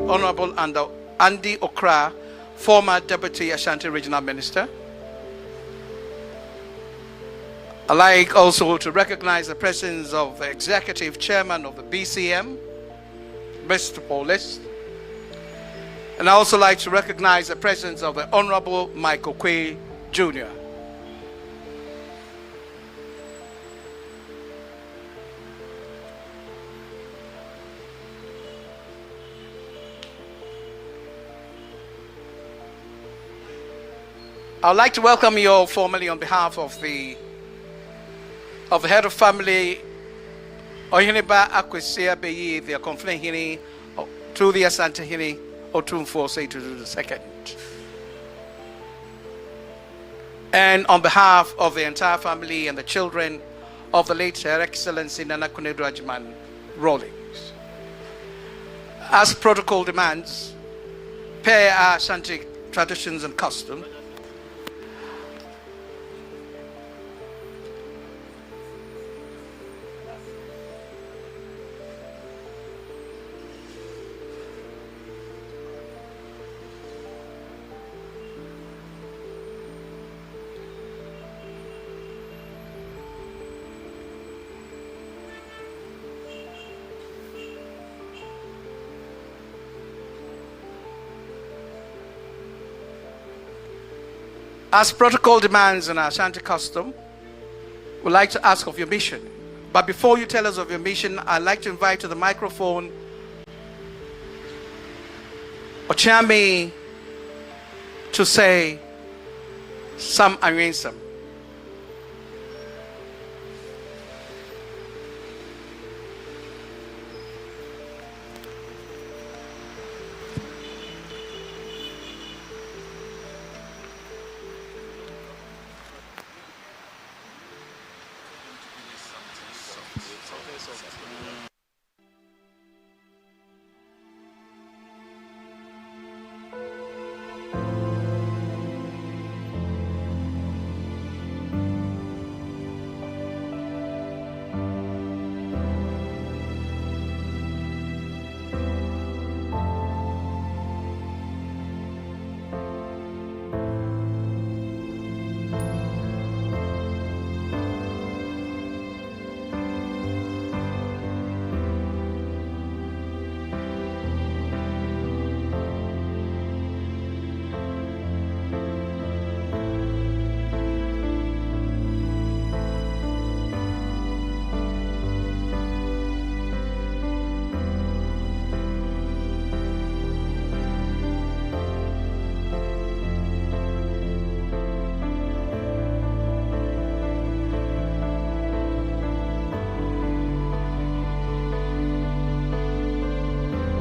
Honorable Andy Okra, former Deputy Ashanti Regional Minister. I'd like also to recognize the presence of the Executive Chairman of the BCM, Mr. Paulist. And I also like to recognize the presence of the Honorable Michael Quay Jr. I would like to welcome you all formally on behalf of the head of family, Oyinba Akwesi Abeyi, the conflict hini, to the Asante hini, Otumfo say to do the second. And on behalf of the entire family and the children of the late Her Excellency Nana Konadu Agyeman-Rawlings. As protocol demands, per our Ashanti traditions and custom, as protocol demands in our Ashanti custom, we'd like to ask of your mission. But before you tell us of your mission, I'd like to invite to the microphone Ochami to say some Arinsam.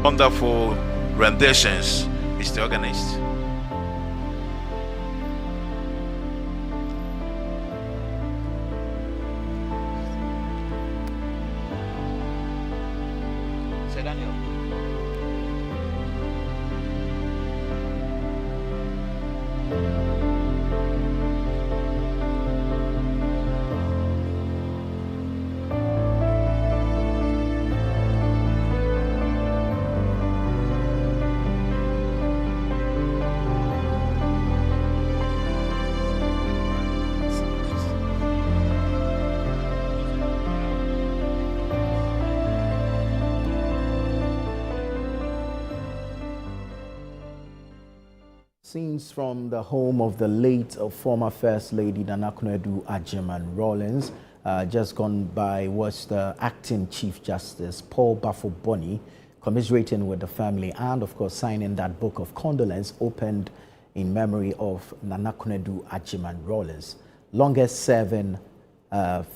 Wonderful renditions, Mr. Organist. Say Daniel. Scenes from the home of the late former First Lady Nana Konadu Agyeman-Rawlings. Just gone by was the acting Chief Justice Paul Bafo-Boni, commiserating with the family and of course signing that book of condolence opened in memory of Nana Konadu Agyeman-Rawlings, longest serving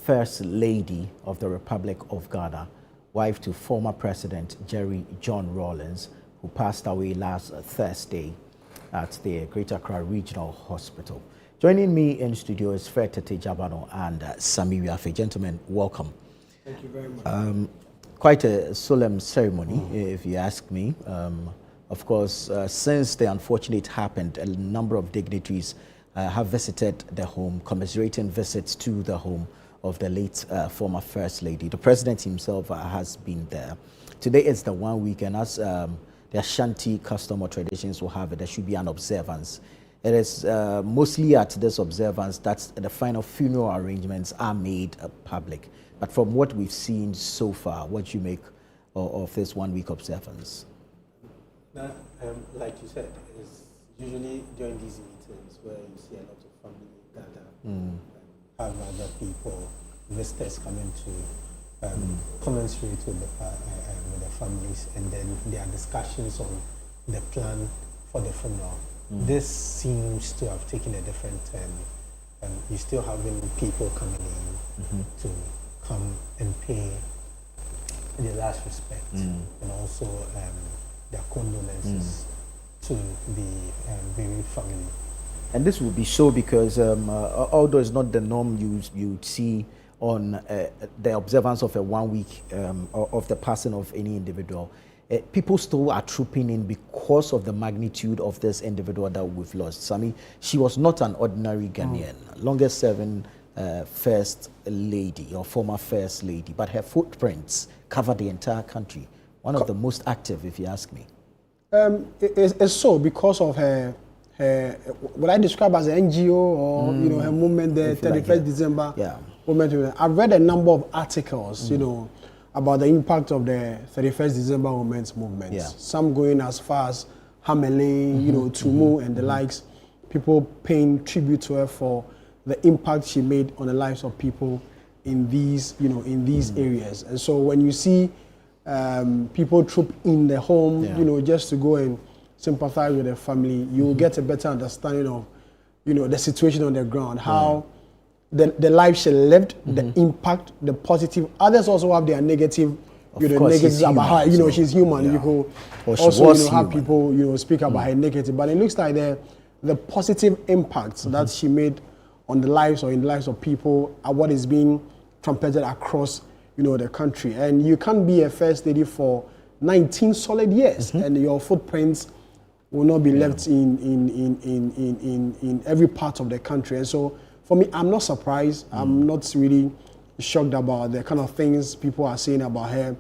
First Lady of the Republic of Ghana, wife to former President Jerry John Rawlings, who passed away last Thursday at the Greater Accra Regional Hospital. Joining me in studio is Fred Tete Jabano and Sami Wiafe. Gentlemen, welcome. Thank you very much. Quite a solemn ceremony, if you ask me. Of course, since the unfortunate happened, a number of dignitaries have visited the home, commiserating visits to the home of the late former First Lady. The President himself has been there. Today is the 1 week, and as the the Ashanti custom or traditions will have it. There should be an observance. It is mostly at this observance that the final funeral arrangements are made public. But from what we've seen so far, what do you make of this 1 week observance? Now, like you said, it's usually during these meetings where you see a lot of family gather, and have other people, visitors coming to commensurate with the families, and then there are discussions on the plan for the funeral. This seems to have taken a different turn. You're still having people coming in to come and pay their last respect, and also their condolences to the bereaved family. And this would be so because although it's not the norm you'd see on the observance of a 1 week of the passing of any individual, people still are trooping in because of the magnitude of this individual that we've lost. Sami, she was not an ordinary Ghanaian, longest serving first lady or former first lady, but her footprints cover the entire country. One of the most active, if you ask me. It's so because of her what I describe as an NGO or her movement, the 31st December movement. I've read a number of articles, about the impact of the 31st December women's movement. Yeah. Some going as far as Hamele, Tumu and the likes. People paying tribute to her for the impact she made on the lives of people in these, in these areas. And so when you see people troop in the home, just to go and sympathize with their family, you will get a better understanding of, the situation on the ground, how the life she lived, the impact, the positive. Others also have their negative, negatives about her. She's human. You could also have people, speak about her negative. But it looks like the positive impact that she made on the lives or in the lives of people are what is being trumpeted across, the country. And you can't be a first lady for 19 solid years, and your footprints will not be left in every part of the country. And so, for me, I'm not surprised. I'm not really shocked about the kind of things people are saying about her,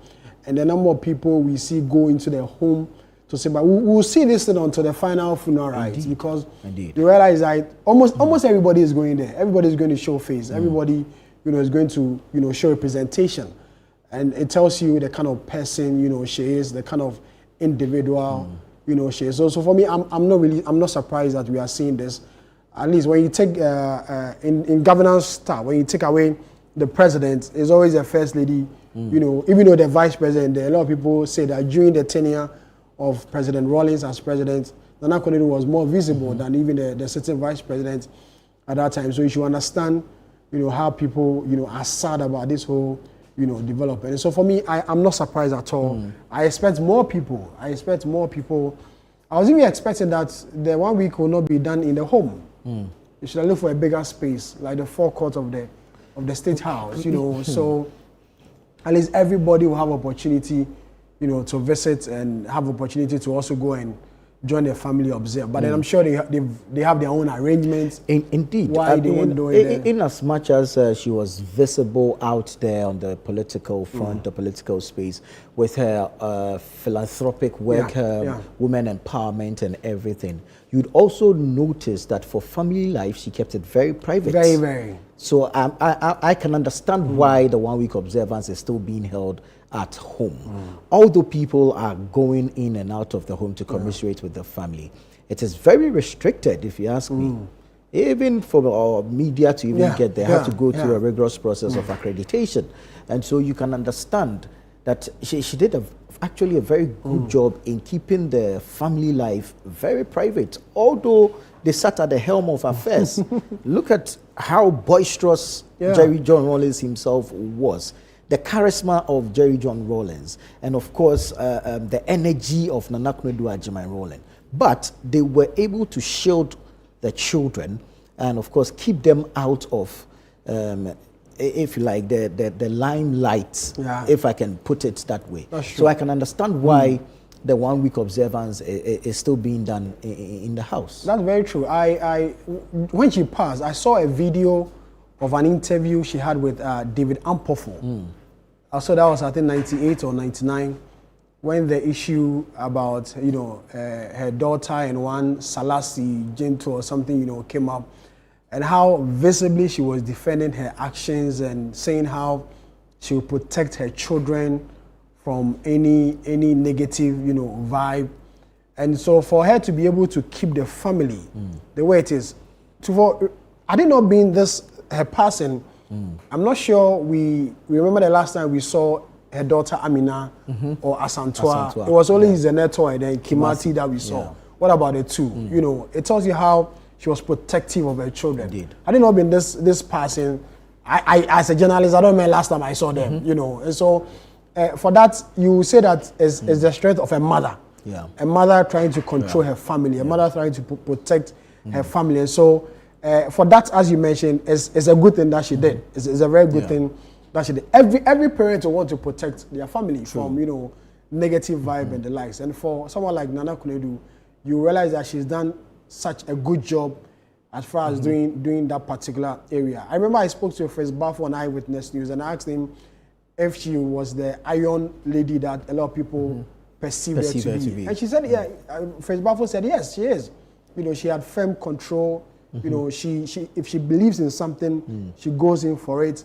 and the number of people we see go into their home to say, but we'll see this thing until the final funeral rites, because you realize that almost everybody is going there. Everybody is going to show face. Everybody, is going to, show representation, and it tells you the kind of person, she is, the kind of individual, she is. So for me, I'm not surprised that we are seeing this. At least when you take in governance style, when you take away the president, it's always the first lady. Even though the vice president, a lot of people say that during the tenure of President Rawlings as president, Nana Konadu was more visible than even the sitting vice president at that time. So you should understand, how people, are sad about this whole, development. And so for me, I'm not surprised at all. I expect more people. I was even expecting that the 1 week will not be done in the home. You should look for a bigger space, like the forecourt of the State House, so at least everybody will have opportunity, to visit and have opportunity to also go and join their family observe. But then I'm sure they have their own arrangements. Indeed. Why they won't do it in as much as she was visible out there on the political front, the political space, with her philanthropic work, her women empowerment and everything, you'd also notice that for family life, she kept it very private. Very, very. So I can understand why the 1 week observance is still being held at home. Although people are going in and out of the home to commiserate with the family, it is very restricted, if you ask me. Even for our media to even get there, have to go through a rigorous process of accreditation. And so you can understand that she did actually a very good job in keeping the family life very private. Although they sat at the helm of affairs, look at how boisterous Jerry John Rawlings himself was. The charisma of Jerry John Rawlings, and of course the energy of Nana Konadu Agyeman-Rawlings. But they were able to shield the children and of course keep them out of, if you like, the limelight, if I can put it that way. So I can understand why the 1 week observance is still being done in the house. That's very true. When she passed, I saw a video of an interview she had with David Ampofo. So that was, I think, 98 or 99, when the issue about, her daughter and one Salasi Jinto or something, came up, and how visibly she was defending her actions and saying how she would protect her children from any negative, vibe. And so for her to be able to keep the family the way it is, I did not being this her passing, I'm not sure we remember the last time we saw her daughter Amina or Asantua. It was only Zeneto and then Kimati that we saw. Yeah. What about the two? It tells you how she was protective of her children. Indeed. I did not been this passing. I as a journalist, I don't remember last time I saw them. And so for that, you say that is the strength of a mother. Yeah. A mother trying to control her family, a mother trying to protect her family. And so for that, as you mentioned, is a good thing that she did. It's a very good thing that she did. Every parent will want to protect their family from negative vibe and the likes. And for someone like Nana Konadu, you realize that she's done such a good job as far as doing that particular area. I remember I spoke to First Bafo on Eyewitness News and I asked him if she was the iron lady that a lot of people perceive her to be. And she said, First Bafo said, yes, she is. She had firm control. She if she believes in something, she goes in for it.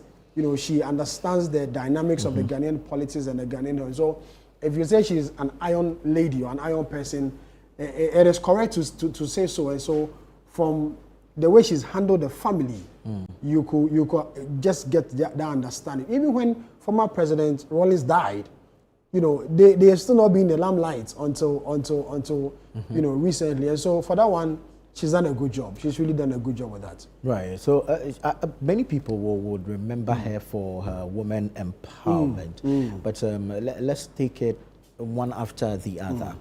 She understands the dynamics of the Ghanaian politics and the Ghanaian. So if you say she's an iron lady or an iron person, it is correct to say so. And so from the way she's handled the family, you could just get that understanding. Even when former President Rawlings died, they have still not been in the limelight until recently. And so for that one, she's done a good job. She's really done a good job with that. Right. So many people would remember her for her women empowerment. But let's take it one after the other.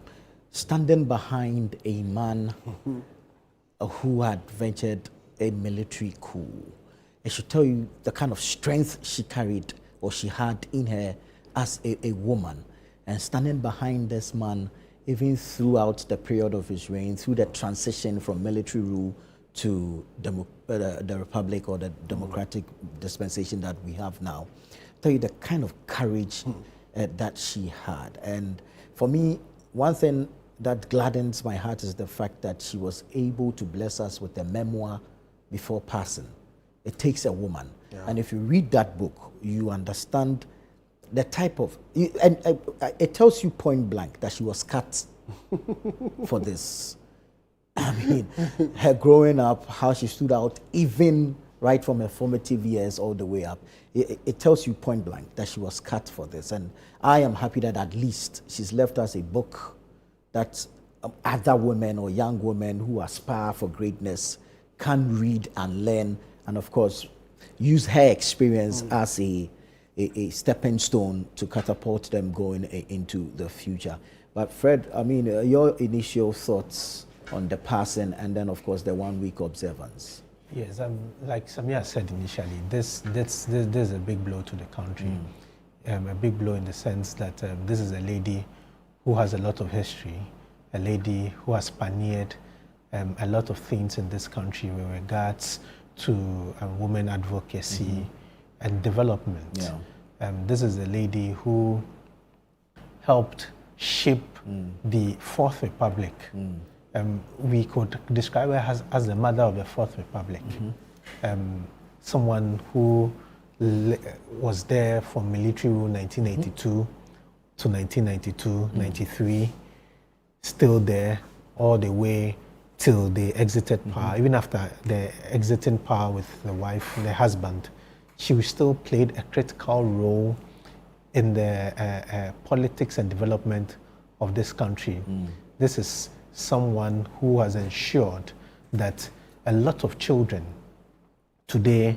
Standing behind a man who had ventured a military coup. It should tell you the kind of strength she carried or she had in her as a woman. And standing behind this man even throughout the period of his reign, through the transition from military rule to the republic or the democratic dispensation that we have now. Tell you the kind of courage that she had. And for me, one thing that gladdens my heart is the fact that she was able to bless us with a memoir before passing. It takes a woman. Yeah. And if you read that book, you understand the type of, and it tells you point blank that she was cut for this. I mean, her growing up, how she stood out, even right from her formative years all the way up. It tells you point blank that she was cut for this. And I am happy that at least she's left us a book that other women or young women who aspire for greatness can read and learn, and of course, use her experience as a stepping stone to catapult them going into the future. But Fred, I mean, your initial thoughts on the passing and then, of course, the 1 week observance. Yes, like Samia said initially, this is a big blow to the country. A big blow in the sense that this is a lady who has a lot of history, a lady who has pioneered a lot of things in this country with regards to women advocacy and development. Yeah. This is a lady who helped shape the Fourth Republic. We could describe her as the mother of the Fourth Republic. Someone who was there from military rule 1982 to 1992, 93, still there all the way till they exited power. Even after the exiting power with the wife, the husband, she still played a critical role in the politics and development of this country. This is someone who has ensured that a lot of children today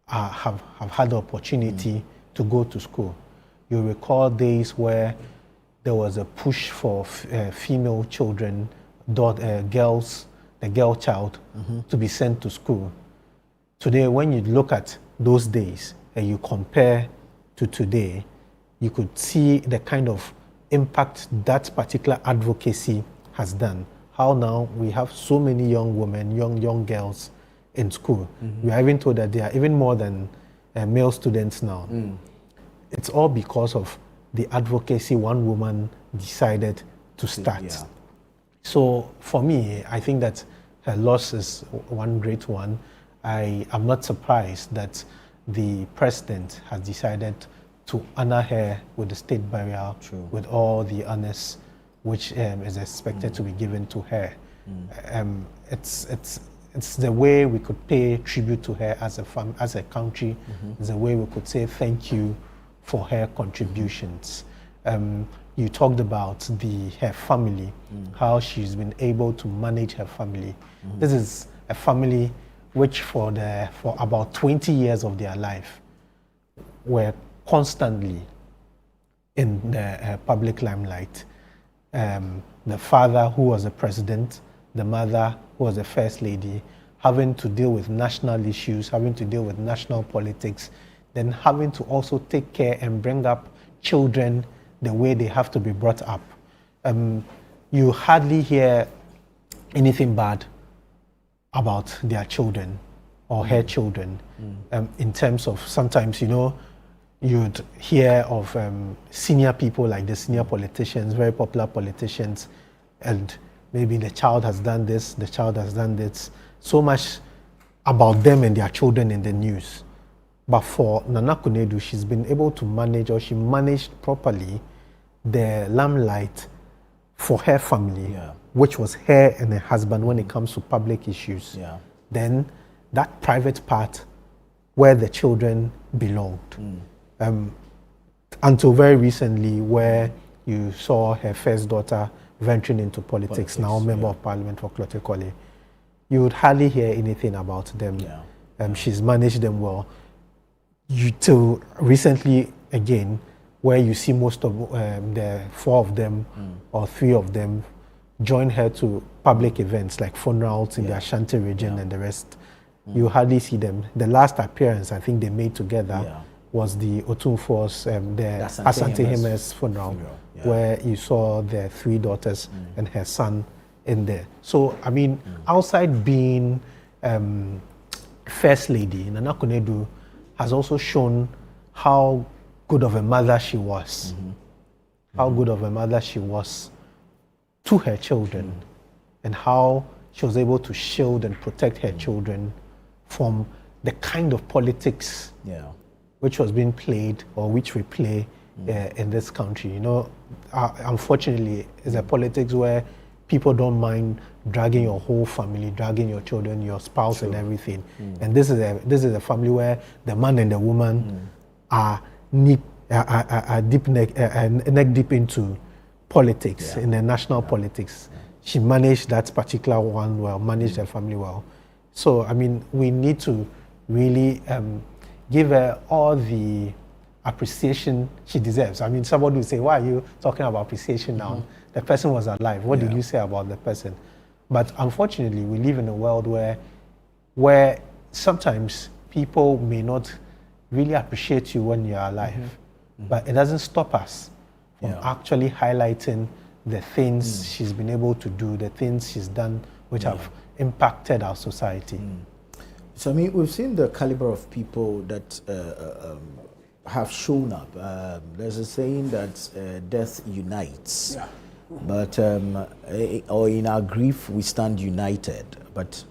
have had the opportunity to go to school. You recall days where there was a push for female children, girls, the girl child, to be sent to school. Today, when you look at those days and you compare to today, you could see the kind of impact that particular advocacy has done. How now we have so many young women, young girls in school. We are even told that there are even more than male students now. It's all because of the advocacy one woman decided to start. Yeah. So for me, I think that her loss is one great one. I am not surprised that the president has decided to honor her with the state burial, with all the honors which is expected to be given to her. It's the way we could pay tribute to her as a country. It's the way we could say thank you for her contributions. You talked about her family, how she's been able to manage her family. This is a family which for about 20 years of their life were constantly in the public limelight. The father, who was the president, the mother, who was the first lady, having to deal with national issues, having to deal with national politics, then having to also take care and bring up children the way they have to be brought up. You hardly hear anything bad about their children or her children, in terms of sometimes, you'd hear of senior people like the senior politicians, very popular politicians, and maybe the child has done this, the child has done this, so much about them and their children in the news. But for Nana Konadu, she's been able to manage, or she managed properly, the limelight for her family, which was her and her husband when it comes to public issues. Then that private part where the children belonged. Until very recently, where you saw her first daughter venturing into politics, now member of parliament for Klotekole, you would hardly hear anything about them. She's managed them well. Till recently, again, where you see most of the 4 of them or 3 of them join her to public events like funerals in the Ashanti region and the rest. You hardly see them. The last appearance I think they made together was the Otunfo's, the Asante Heme's funeral, where you saw their 3 daughters and her son in there. So, I mean, outside being First Lady, Nana Konadu has also shown how good of a mother she was. How good of a mother she was to her children, and how she was able to shield and protect her children from the kind of politics which was being played, or which we play in this country. Unfortunately, it's a politics where people don't mind dragging your whole family, dragging your children, your spouse, and everything. And this is a family where the man and the woman are neck deep into politics, in the national politics. She managed that particular one well, managed her family well. So, I mean, we need to really give her all the appreciation she deserves. I mean, somebody will say, why are you talking about appreciation now? The person was alive. What did you say about the person? But unfortunately, we live in a world where sometimes people may not really appreciate you when you're alive. But it doesn't stop us from actually highlighting the things she's been able to do, the things she's done which have impacted our society. So, I mean, we've seen the caliber of people that have shown up. There's a saying that death unites. But, or in our grief, we stand united. But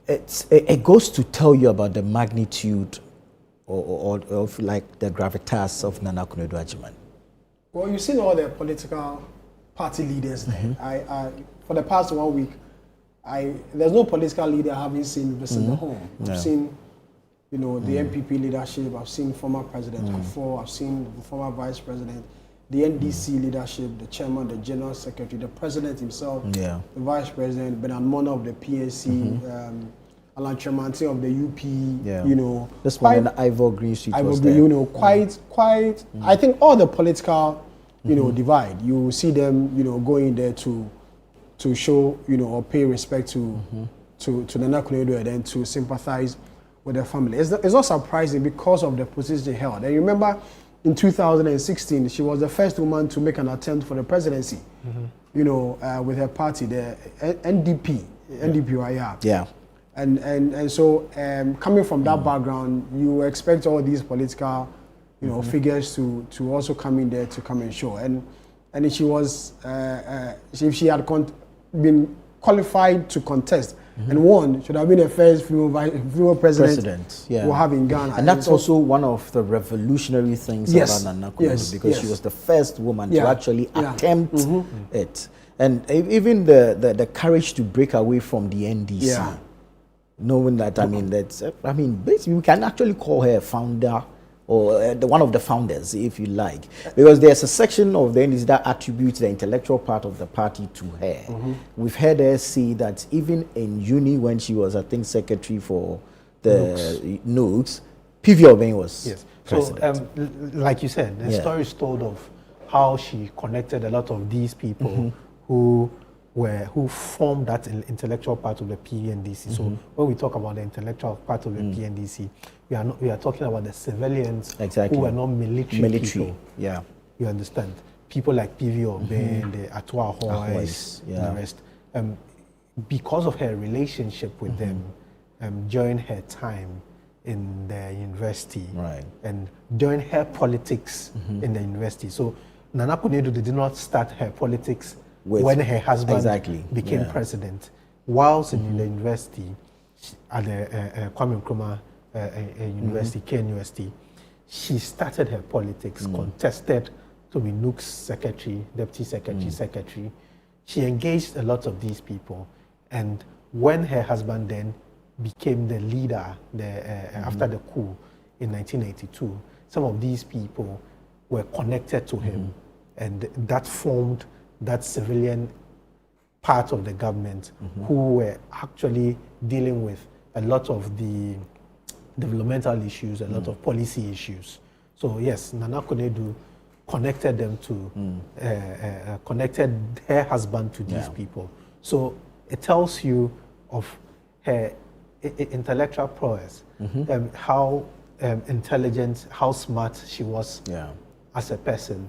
it goes to tell you about the magnitude or of like the gravitas of Nana Konadu Agyeman. Well, you've seen all the political party leaders there. I for the past 1 week, there's no political leader I haven't seen visit the home. I've seen, the NPP leadership. I've seen former President Kufuor. I've seen the former Vice President, the NDC leadership, the chairman, the general secretary, the president himself, the vice president, Bernard Mona of the PNC, Alan Tremanti of the UP. This one in Ivory Greece. Quite. I think all the political, divide. You see them, going there to show, or pay respect to Nana Konadu and then to sympathize with their family. It's not surprising because of the position they held. And you remember in 2016, she was the first woman to make an attempt for the presidency, with her party, the NDP. And so coming from that background, you expect all these political, figures to also come in there to come and show. And she was, if she had been qualified to contest and won, should have been the first female president we'll have in Ghana. And that's also one of the revolutionary things about Nana Konadu, because she was the first woman to actually attempt it. And even the courage to break away from the NDC, knowing that, basically we can actually call her a founder, or one of the founders, if you like, because there's a section of the NDC that attributes the intellectual part of the party to her. We've heard her say that even in uni, when she was, I think, secretary for the NUGS, PV Obeng was president. So, like you said, the story is told of how she connected a lot of these people who formed that intellectual part of the PNDC. So when we talk about the intellectual part of the PNDC, we are talking about the civilians who were not military people. Yeah, you understand? People like PV Obeng, the Atua Hoys, the rest. Because of her relationship with them during her time in the university, and during her politics in the university. So Nana Konadu did not start her politics when her husband became president. Whilst in the university, at the Kwame Nkrumah University, KNUST, she started her politics, contested to be NUGS secretary, deputy secretary, secretary. She engaged a lot of these people. And when her husband then became the leader after the coup in 1982, some of these people were connected to him, and that formed that civilian part of the government who were actually dealing with a lot of the developmental issues, a lot of policy issues. So yes, Nana Konadu connected them to, connected her husband to these people. So it tells you of her intellectual prowess, how intelligent, how smart she was as a person.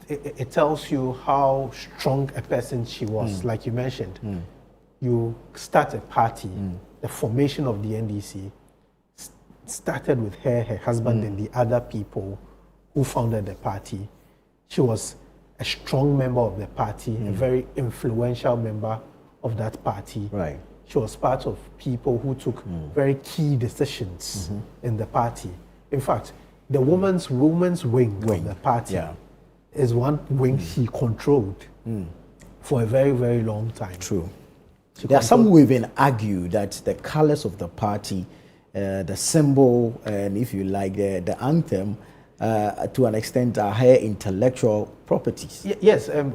It tells you how strong a person she was. Like you mentioned, you start a party, the formation of the NDC started with her husband, and the other people who founded the party. She was a strong member of the party, a very influential member of that party. Right. She was part of people who took very key decisions in the party. In fact, the women's wing of the party is one wing she controlled for a very, very long time. True. There are some who even argue that the colors of the party, the symbol, and if you like, the anthem, to an extent, are her intellectual properties. Yes, and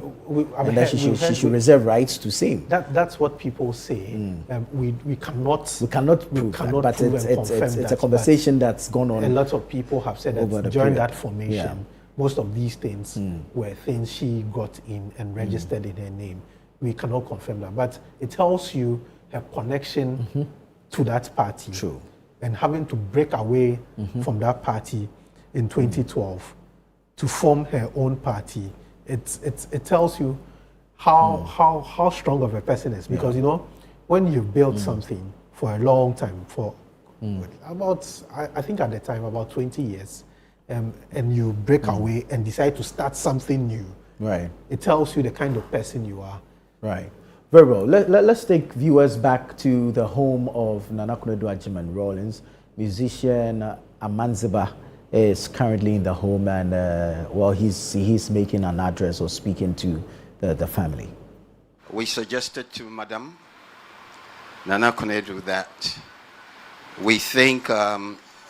that she should reserve rights to same. That's what people say. We cannot prove that, but it's a conversation that's gone on. A lot of people have said that during that formation, most of these things were things she got in and registered in her name. We cannot confirm that, but it tells you her connection to that party. True. And having to break away from that party in 2012 to form her own party, it tells you how strong of a person is. Because you know, when you build something for a long time, for about, I think at the time, about 20 years, and you break away and decide to start something new, it tells you the kind of person you are. Right. Very well. Let's take viewers back to the home of Nana Konadu Agyeman-Rawlings. Musician Amanziba is currently in the home, and he's making an address or speaking to the family. We suggested to Madam Nana Konadu that we think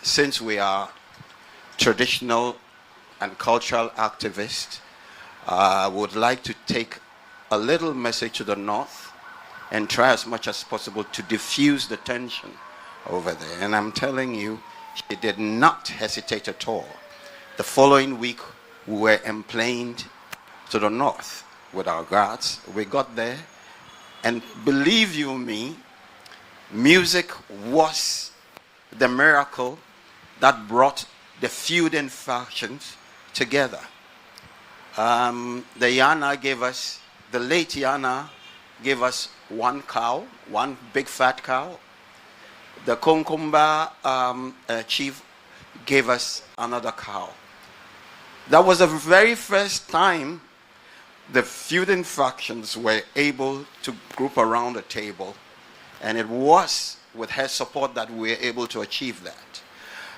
since we are traditional and cultural activists, would like to take a little message to the North and try as much as possible to diffuse the tension over there. And I'm telling you, she did not hesitate at all. The following week, we were emplaned to the North with our guards. We got there, and believe you me, music was the miracle that brought the feuding factions together. The late Yana gave us one cow, one big fat cow. The Konkumba chief gave us another cow. That was the very first time the feuding factions were able to group around a table, and it was with her support that we were able to achieve that.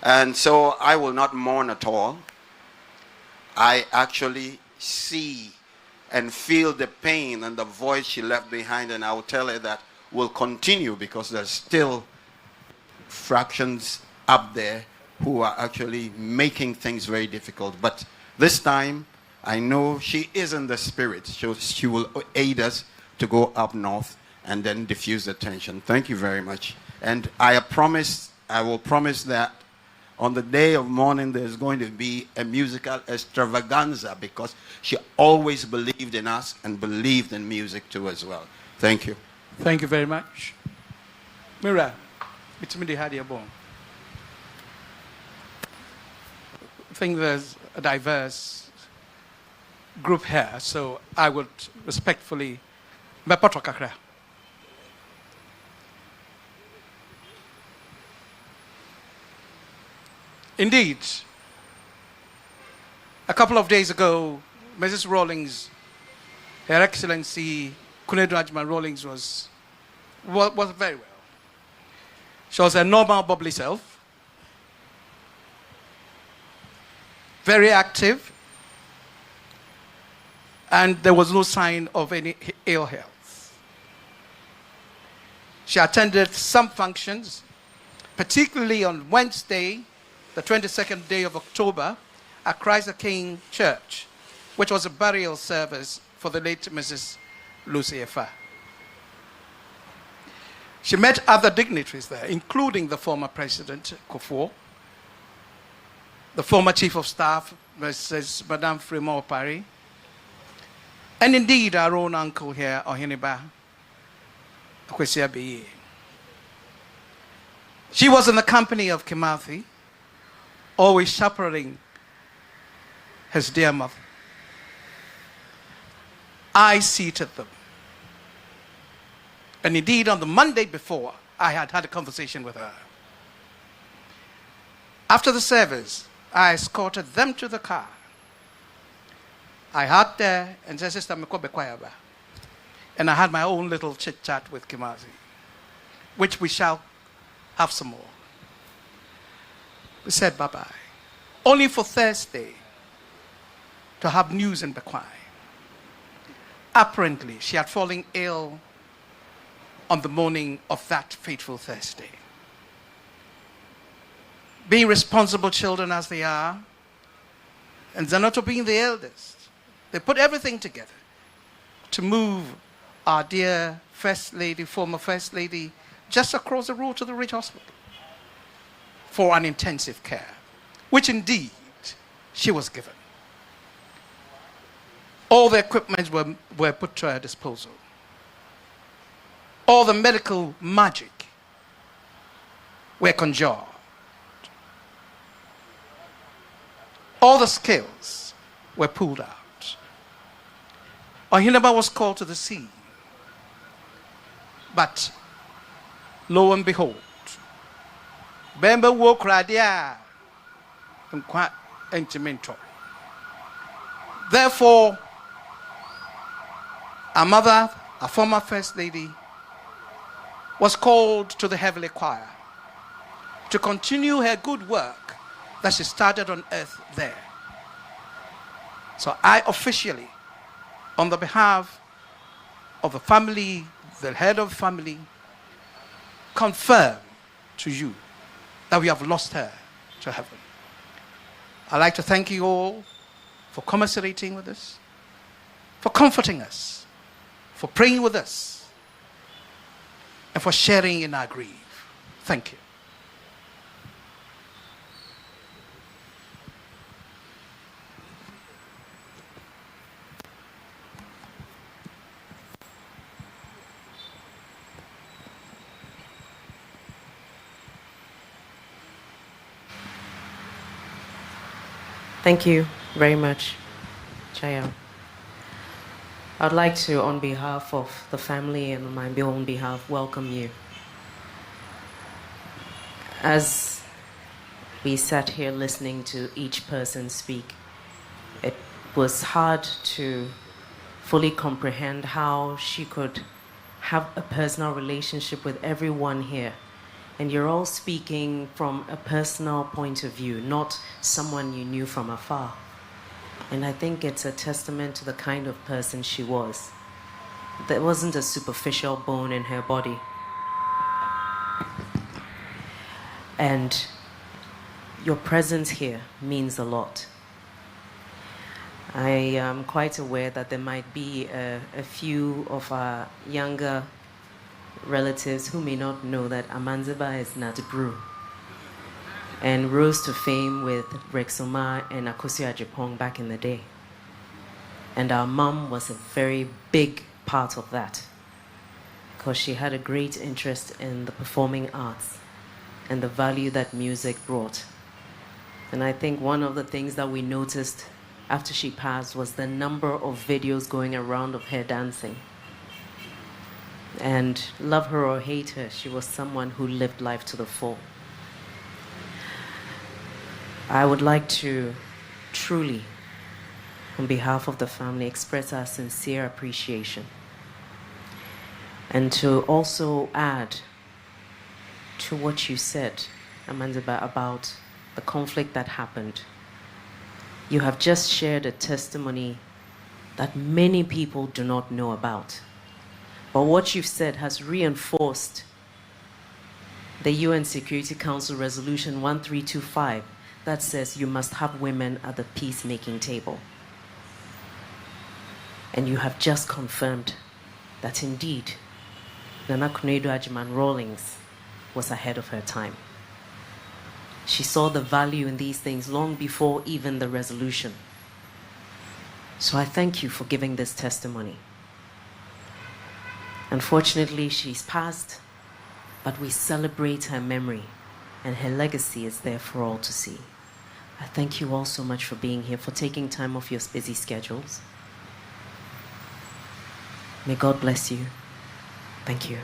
And so I will not mourn at all. I actually see and feel the pain and the void she left behind, and I will tell her that we'll continue, because there's still fractions up there who are actually making things very difficult. But this time, I know she is in the spirit. She will aid us to go up north and then diffuse the tension. Thank you very much. And I will promise that on the day of mourning, there's going to be a musical extravaganza, because she always believed in us and believed in music too as well. Thank you. Thank you very much. Mira, it's me, the born. I think there's a diverse group here, so I would respectfully Kakra. Indeed, a couple of days ago, Mrs. Rawlings, Her Excellency Konadu Agyeman-Rawlings was very well. She was a normal, bubbly self, very active, and there was no sign of any ill health. She attended some functions, particularly on Wednesday, the 22nd day of October, at Christ the King Church, which was a burial service for the late Mrs. Lucy Efa. She met other dignitaries there, including the former President Kufuor, the former Chief of Staff, Mrs. Madame Fremont Parry, and indeed our own uncle here, Ohiniba Akwesi Abiye. She was in the company of Kimathi, always chaperoning his dear mother. I seated them. And indeed, on the Monday before, I had had a conversation with her. After the service, I escorted them to the car. I had there and said, Sister Mekobe, and I had my own little chit-chat with Kimathi, which we shall have some more. We said bye-bye. Only for Thursday to have news in Bekwai. Apparently, she had fallen ill on the morning of that fateful Thursday. Being responsible children as they are, and Zanoto being the eldest, they put everything together to move our dear First Lady, former First Lady, just across the road to the Ridge Hospital for an intensive care, which indeed she was given. All the equipment were put to her disposal. All the medical magic were conjured. All the skills were pulled out. Ohinaba was called to the scene. But lo and behold, Bemba woke Radia and quite intimate. Therefore, our mother, our former First Lady, was called to the heavenly choir to continue her good work that she started on earth there. So I officially, on the behalf of the family, the head of the family, confirm to you that we have lost her to heaven. I'd like to thank you all for commiserating with us, for comforting us, for praying with us, and for sharing in our grief. Thank you. Thank you very much, Chaya. I'd like to, on behalf of the family and on my own behalf, welcome you. As We sat here listening to each person speak. It was hard to fully comprehend how she could have a personal relationship with everyone here. And you're all speaking from a personal point of view, not someone you knew from afar. And I think it's a testament to the kind of person she was. There wasn't a superficial bone in her body. And your presence here means a lot. I am quite aware that there might be a few of our younger relatives who may not know that Amanziba is Natibru and rose to fame with Rexoma and Akosua Ajipong back in the day. And our mom was a very big part of that because she had a great interest in the performing arts and the value that music brought. And I think one of the things that we noticed after she passed was the number of videos going around of her dancing. And love her or hate her, she was someone who lived life to the full. I would like to truly, on behalf of the family, express our sincere appreciation. And to also add to what you said, Amanda, about the conflict that happened. You have just shared a testimony that many people do not know about. But what you've said has reinforced the UN Security Council Resolution 1325 that says you must have women at the peacemaking table. And you have just confirmed that indeed Nana Konadu Agyeman-Rawlings was ahead of her time. She saw the value in these things long before even the resolution. So I thank you for giving this testimony. Unfortunately, she's passed, but we celebrate her memory, and her legacy is there for all to see. I thank you all so much for being here, for taking time off your busy schedules. May God bless you. Thank you.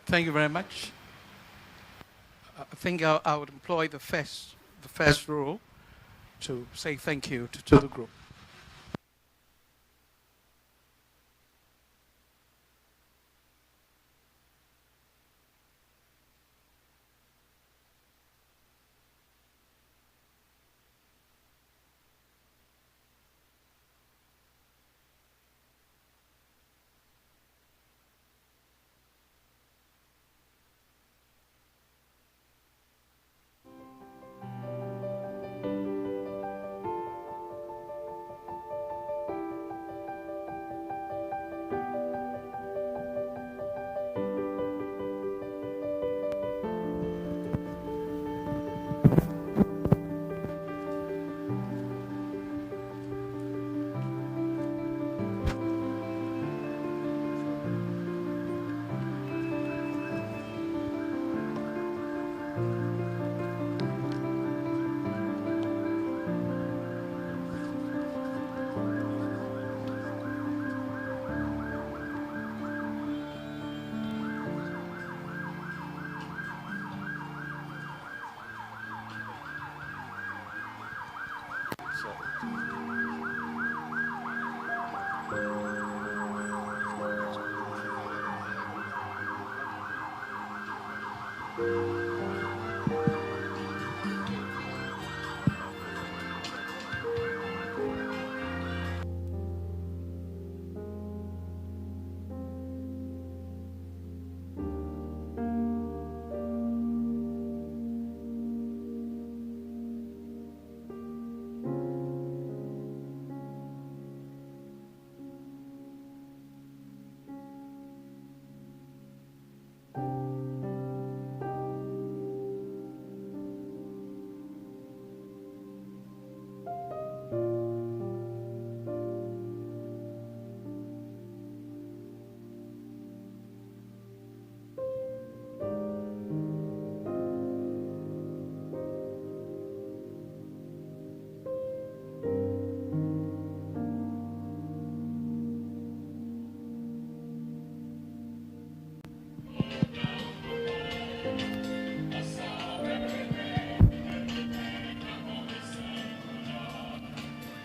Thank you very much. I think I would employ the first rule to say thank you to the group.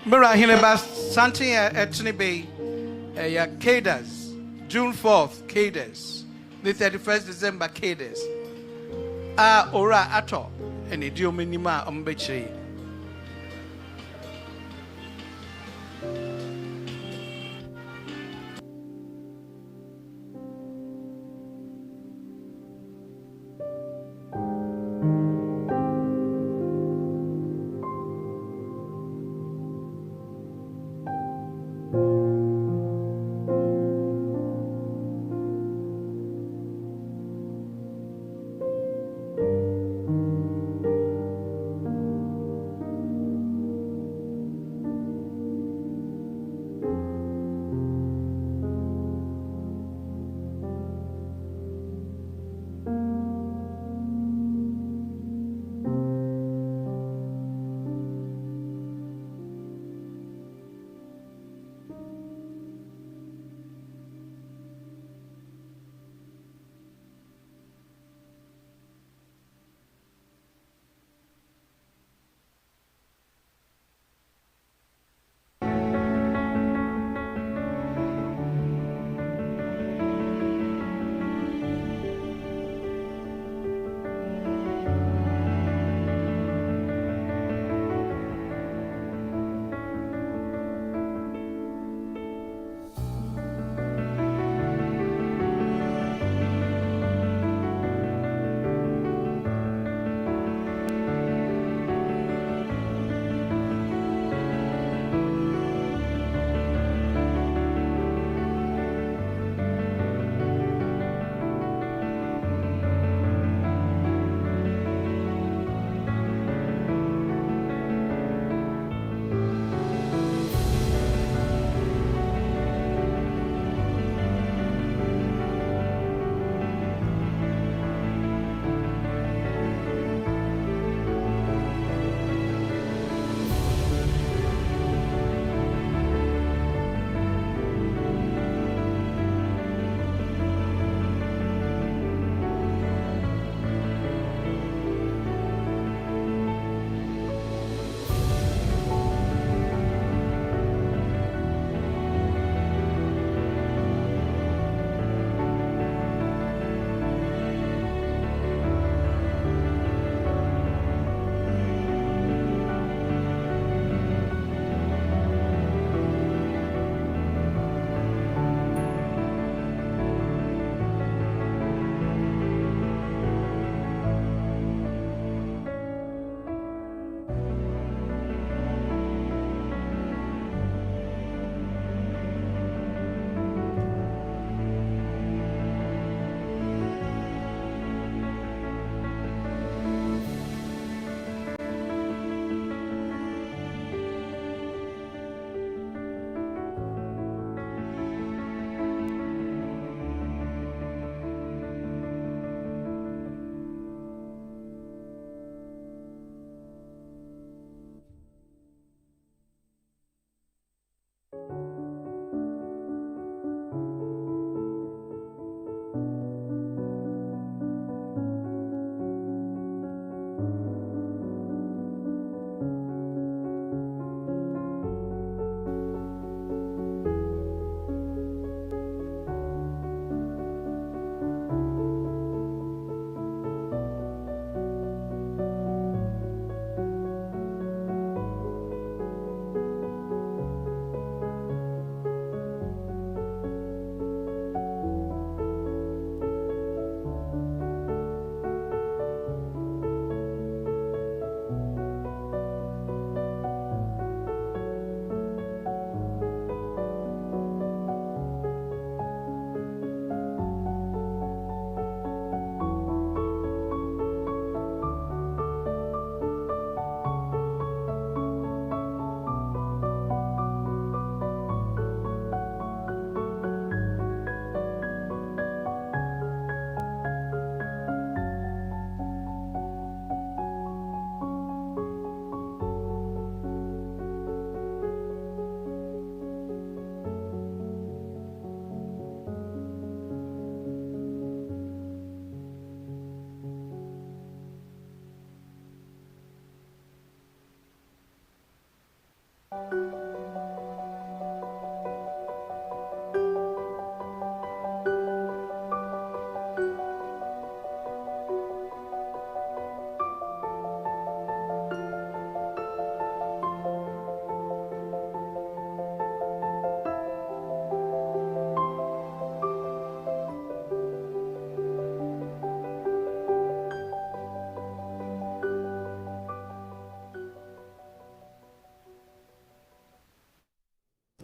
Mira Hineba Santi Etni Bay, Caders, June 4th, Caders, the 31st December, Caders. Ora Ato, and Idio Minima Umbeche.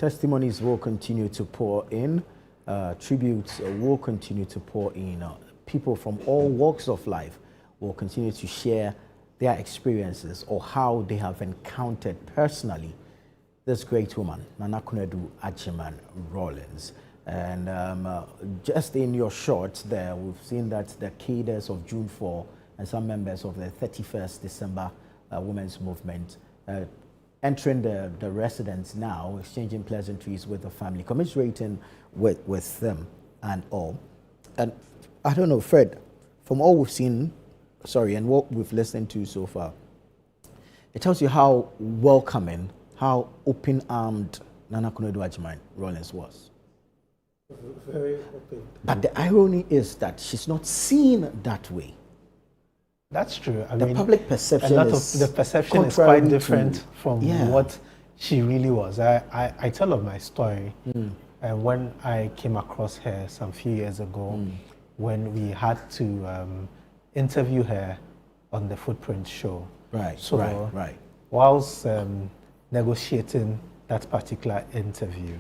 testimonies will continue to pour in. Tributes will continue to pour in. People from all walks of life will continue to share their experiences or how they have encountered personally this great woman, Nana Konadu Agyeman-Rawlings. And just in your shorts there, we've seen that the cadres of June 4 and some members of the 31st December Women's Movement entering the residence now, exchanging pleasantries with the family, commiserating with them and all. And I don't know, Fred, from all we've seen, and what we've listened to so far, it tells you how welcoming, how open-armed Nana Konadu Agyeman-Rawlings was. Very open. But the irony is that she's not seen that way. That's true. I The mean, public perception the perception is contrary quite different from yeah. what she really was. I tell of my story when I came across her some few years ago when we had to interview her on the Footprint show. Right, So right. whilst negotiating that particular interview,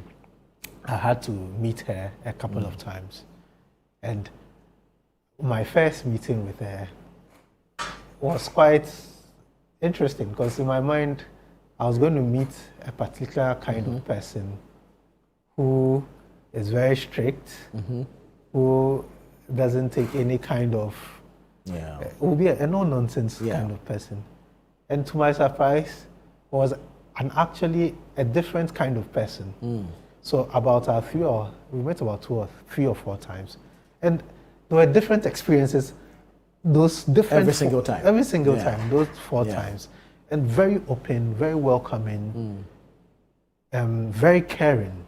I had to meet her a couple of times. And my first meeting with her was quite interesting because in my mind, I was going to meet a particular kind of person who is very strict, who doesn't take any kind of, will be a no-nonsense kind of person. And to my surprise, was actually a different kind of person. So about we met about 3 or 4 times. And there were different experiences, those different... Every single time. Every single time, those 4 times. And very open, very welcoming, very caring,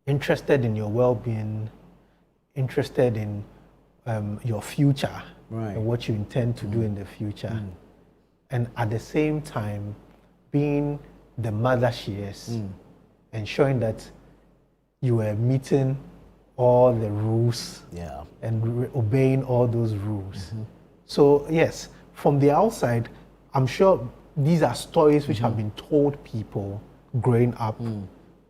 interested in your well-being, interested in your future, and what you intend to do in the future. And at the same time, being the mother she is, ensuring that you were meeting all the rules and obeying all those rules. So yes, from the outside, I'm sure these are stories which have been told people growing up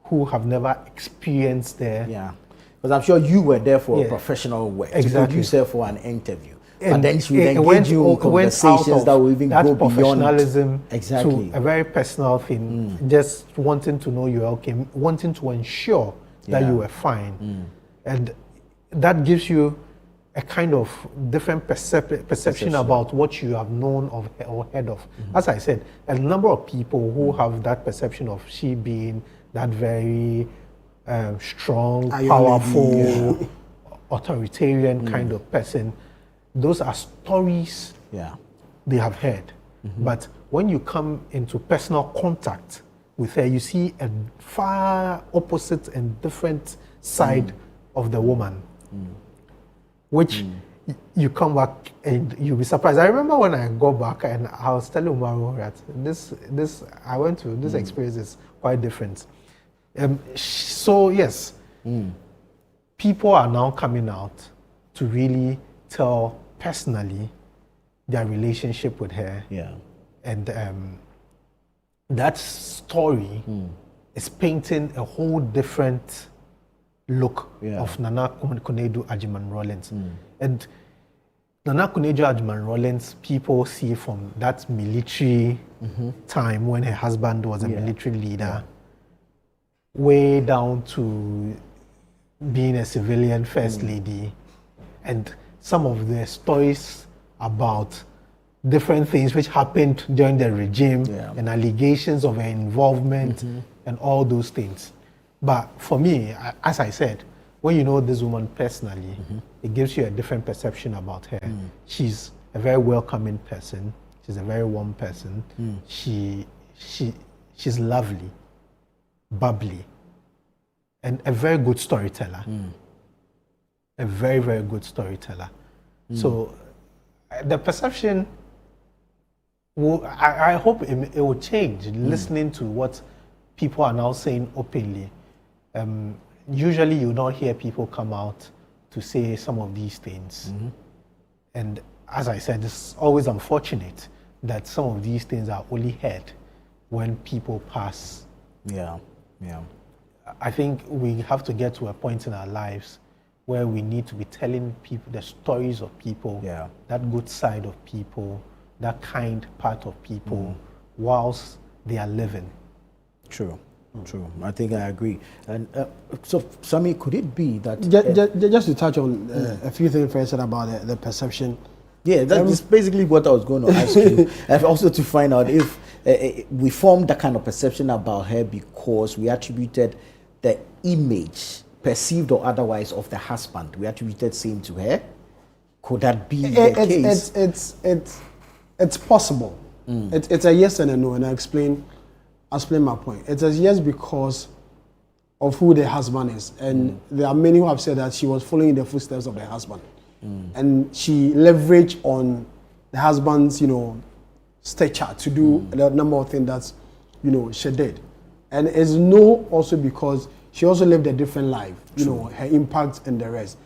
who have never experienced their... Yeah, because I'm sure you were there for a professional work, to produce her for an interview. And then she then gave you conversations that will even go beyond professionalism to a very personal thing, just wanting to know you are okay, wanting to ensure that you were fine. And that gives you a kind of different perception about what you have known of or heard of. As I said, a number of people who have that perception of she being that very strong, powerful, authoritarian kind of person, those are stories they have heard. But when you come into personal contact with her, you see a far opposite and different side of the woman, which you come back and you'll be surprised. I remember when I go back and I was telling Umaru that I went to this experience is quite different. So yes, people are now coming out to really tell personally their relationship with her. And that story is painting a whole different look of Nana Konadu Agyeman-Rawlings. And Nana Konadu Agyeman-Rawlings, people see from that military time when her husband was a military leader, way down to being a civilian first lady, and some of the stories about different things which happened during the regime and allegations of her involvement and all those things. But for me, as I said, when you know this woman personally, it gives you a different perception about her. She's a very welcoming person. She's a very warm person. She's lovely, bubbly, and a very good storyteller. A very, very good storyteller. So the perception, I hope it will change, listening to what people are now saying openly. Usually you don't hear people come out to say some of these things. And as I said, it's always unfortunate that some of these things are only heard when people pass Yeah. I think we have to get to a point in our lives where we need to be telling people the stories of people, Yeah. that good side of people, that kind part of people, whilst they are living. True. True. I think I agree. And so, Sami, could it be that... Just to touch on a few things first about the perception. Yeah, that's basically what I was going to ask you. And also to find out if we formed that kind of perception about her because we attributed the image, perceived or otherwise, of the husband. We attributed same to her. Could that be the case? It's possible. It's a yes and a no, and I'll explain my point. It's a yes because of who the husband is, and there are many who have said that she was following the footsteps of the husband, and she leveraged on the husband's, stature to do the number of things that, she did, and it's no also because she also lived a different life, her impact and the rest.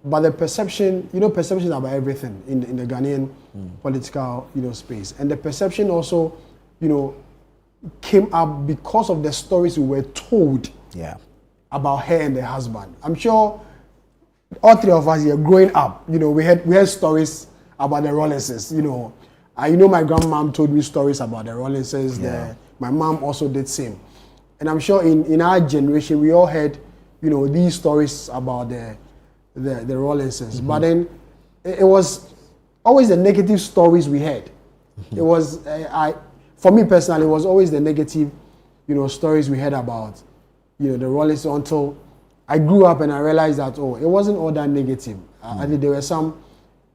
But the perception, perception about everything in the Ghanaian political, space, and the perception also, came up because of the stories we were told about her and the husband. I'm sure all three of us here growing up, we had stories about the Rawlingses. My grandmom told me stories about the Rawlingses. My mom also did same. And I'm sure in our generation we all heard, these stories about the Rawlingses. But then it was always the negative stories we heard. It was for me personally, it was always the negative, stories we heard about, the Rawlings until I grew up and I realized that, it wasn't all that negative. I think there were some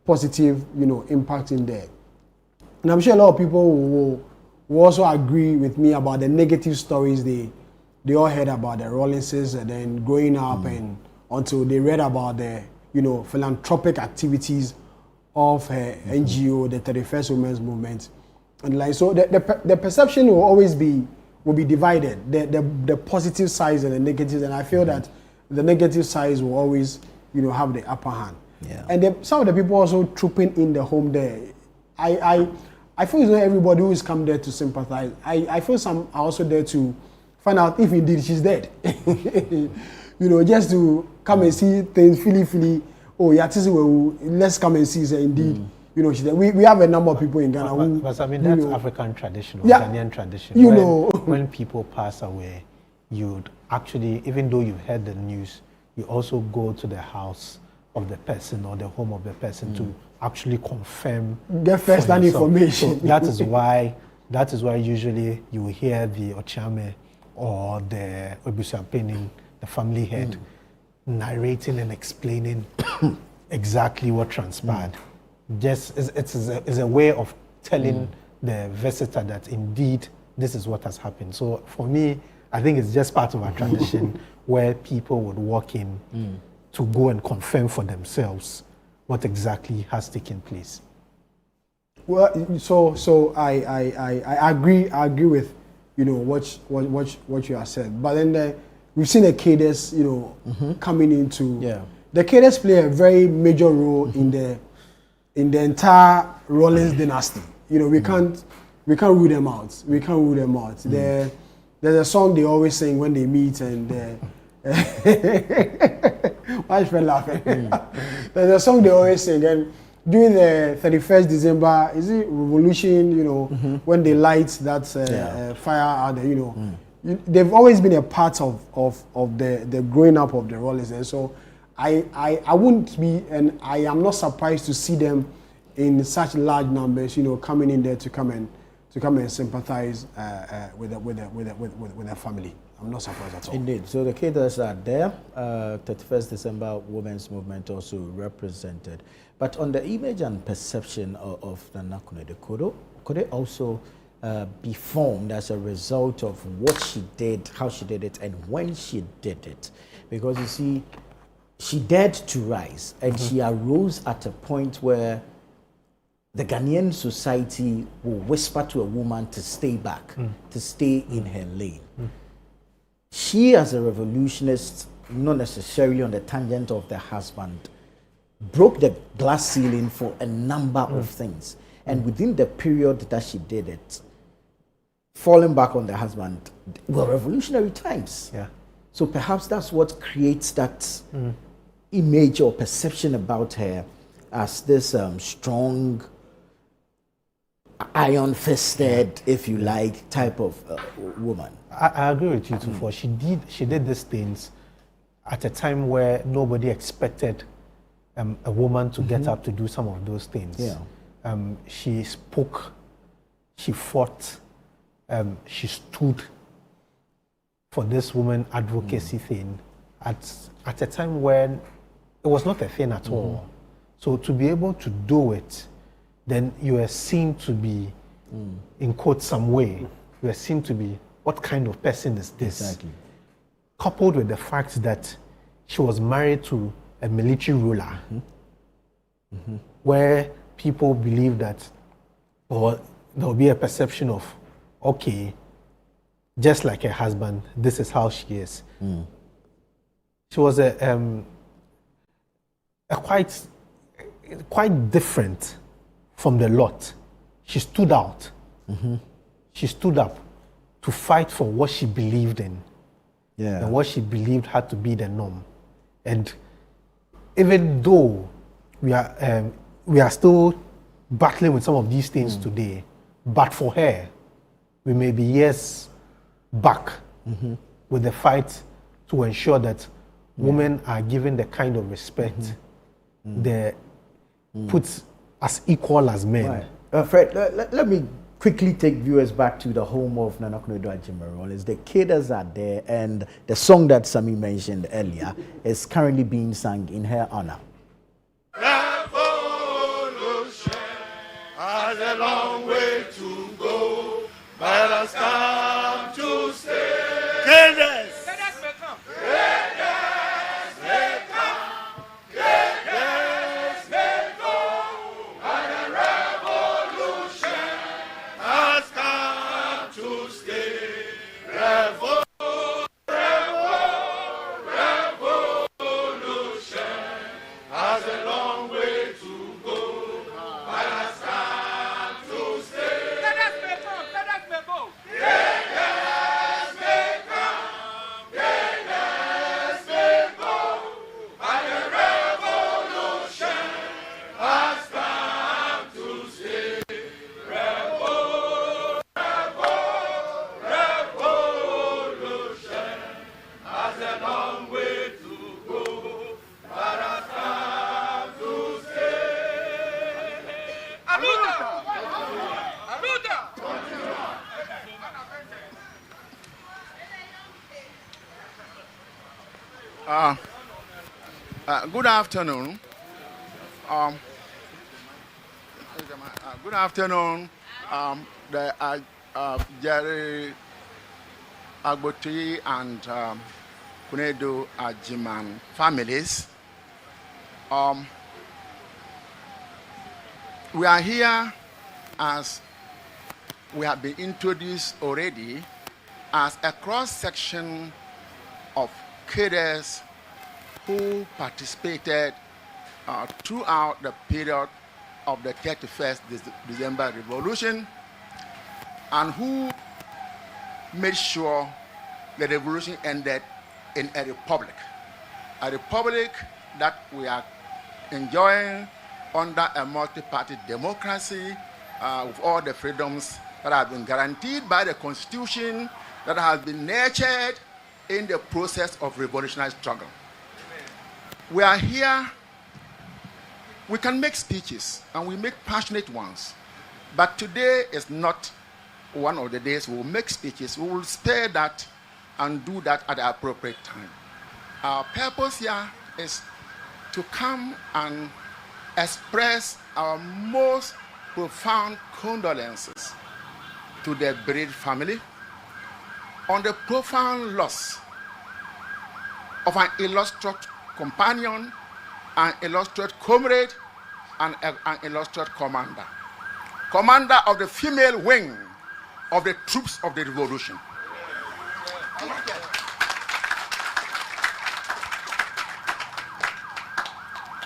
positive, impact in there. And I'm sure a lot of people will also agree with me about the negative stories they all heard about the Rawlingses, and then growing up and until they read about the, philanthropic activities of her NGO, the 31st Women's Movement. And so the perception will always be divided, the positive sides and the negatives, and I feel that the negative sides will always have the upper hand. And some of the people also trooping in the home there, I feel it's not everybody who is come there to sympathize. I feel some are also there to find out if indeed she's dead. Just to come and see things, feel, let's come and see, say indeed. We have a number of people in Ghana who... But I mean, that's African tradition, or Ghanaian tradition. When people pass away, you'd actually, even though you've heard the news, you also go to the house of the person or the home of the person to actually confirm. Get first-hand information. So that is why usually you will hear the Ochame or the Obusuapeni, the family head, narrating and explaining exactly what transpired. Just it's a way of telling the visitor that indeed this is what has happened. So for me, I think it's just part of our tradition where people would walk in to go and confirm for themselves what exactly has taken place. Well, so I agree with what you have said. But then we've seen the cadres coming into the cadres play a very major role in the entire Rawlings dynasty. We can't rule them out. There's a song they always sing when they meet, and why is laughing? There's a song they always sing, and during the 31st December, is it Revolution? When they light that fire out there, they've always been a part of the growing up of the Rawlings, and so I wouldn't be, and I am not surprised to see them in such large numbers, coming in there to come and sympathize with the family. I'm not surprised at all. Indeed. So the cadres are there. 31st December Women's Movement also represented. But on the image and perception of Nana Konadu, could it also be formed as a result of what she did, how she did it, and when she did it? Because you see, she dared to rise, and she arose at a point where the Ghanaian society will whisper to a woman to stay back, to stay in her lane. She, as a revolutionist, not necessarily on the tangent of the husband, broke the glass ceiling for a number of things. And within the period that she did it, falling back on the husband were revolutionary times. Yeah. So perhaps that's what creates that image or perception about her as this strong, iron-fisted, if you like, type of woman. I agree with you too. For she did these things at a time where nobody expected a woman to get up to do some of those things. Yeah. She spoke, she fought, she stood for this woman advocacy thing at a time when it was not a thing at all. So to be able to do it, then you are seen to be, in quote, some way, you are seen to be, what kind of person is this? Exactly. Coupled with the fact that she was married to a military ruler, where people believe that, or there will be a perception of, okay, just like her husband, this is how she is. She was a quite different from the lot. She stood out. She stood up to fight for what she believed in. Yeah. And what she believed had to be the norm. And even though we are still battling with some of these things today, but for her, we may be years back with the fight to ensure that women are given the kind of respect they're put as equal as men. Right. Fred, let me quickly take viewers back to the home of Nana Konadu Agyeman-Rawlings. The cadres are there, and the song that Sami mentioned earlier is currently being sung in her honor. Revolution has a long way to go, but has come to stay. Cadres! Good afternoon. Good afternoon. The Jerry Agboti and Konadu Agyeman families. We are here, as we have been introduced already, as a cross-section of cadres who participated throughout the period of the 31st December Revolution, and who made sure the revolution ended in a republic that we are enjoying under a multi-party democracy with all the freedoms that have been guaranteed by the Constitution, that has been nurtured in the process of revolutionary struggle. We are here. We can make speeches, and we make passionate ones. But today is not one of the days we will make speeches. We will spare that and do that at the appropriate time. Our purpose here is to come and express our most profound condolences to the bereaved family on the profound loss of an illustrious companion, an illustrious comrade, and an illustrious commander of the female wing of the troops of the revolution.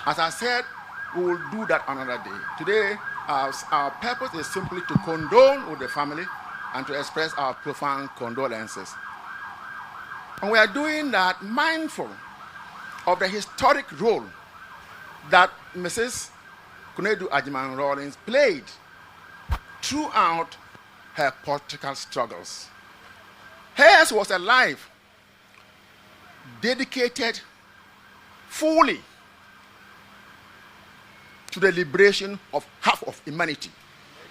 As I said, we will do that another day. Today, our purpose is simply to condole with the family and to express our profound condolences. And we are doing that mindful of the historic role that Mrs. Konadu Agyeman-Rawlings played throughout her political struggles. Hers was a life dedicated fully to the liberation of half of humanity.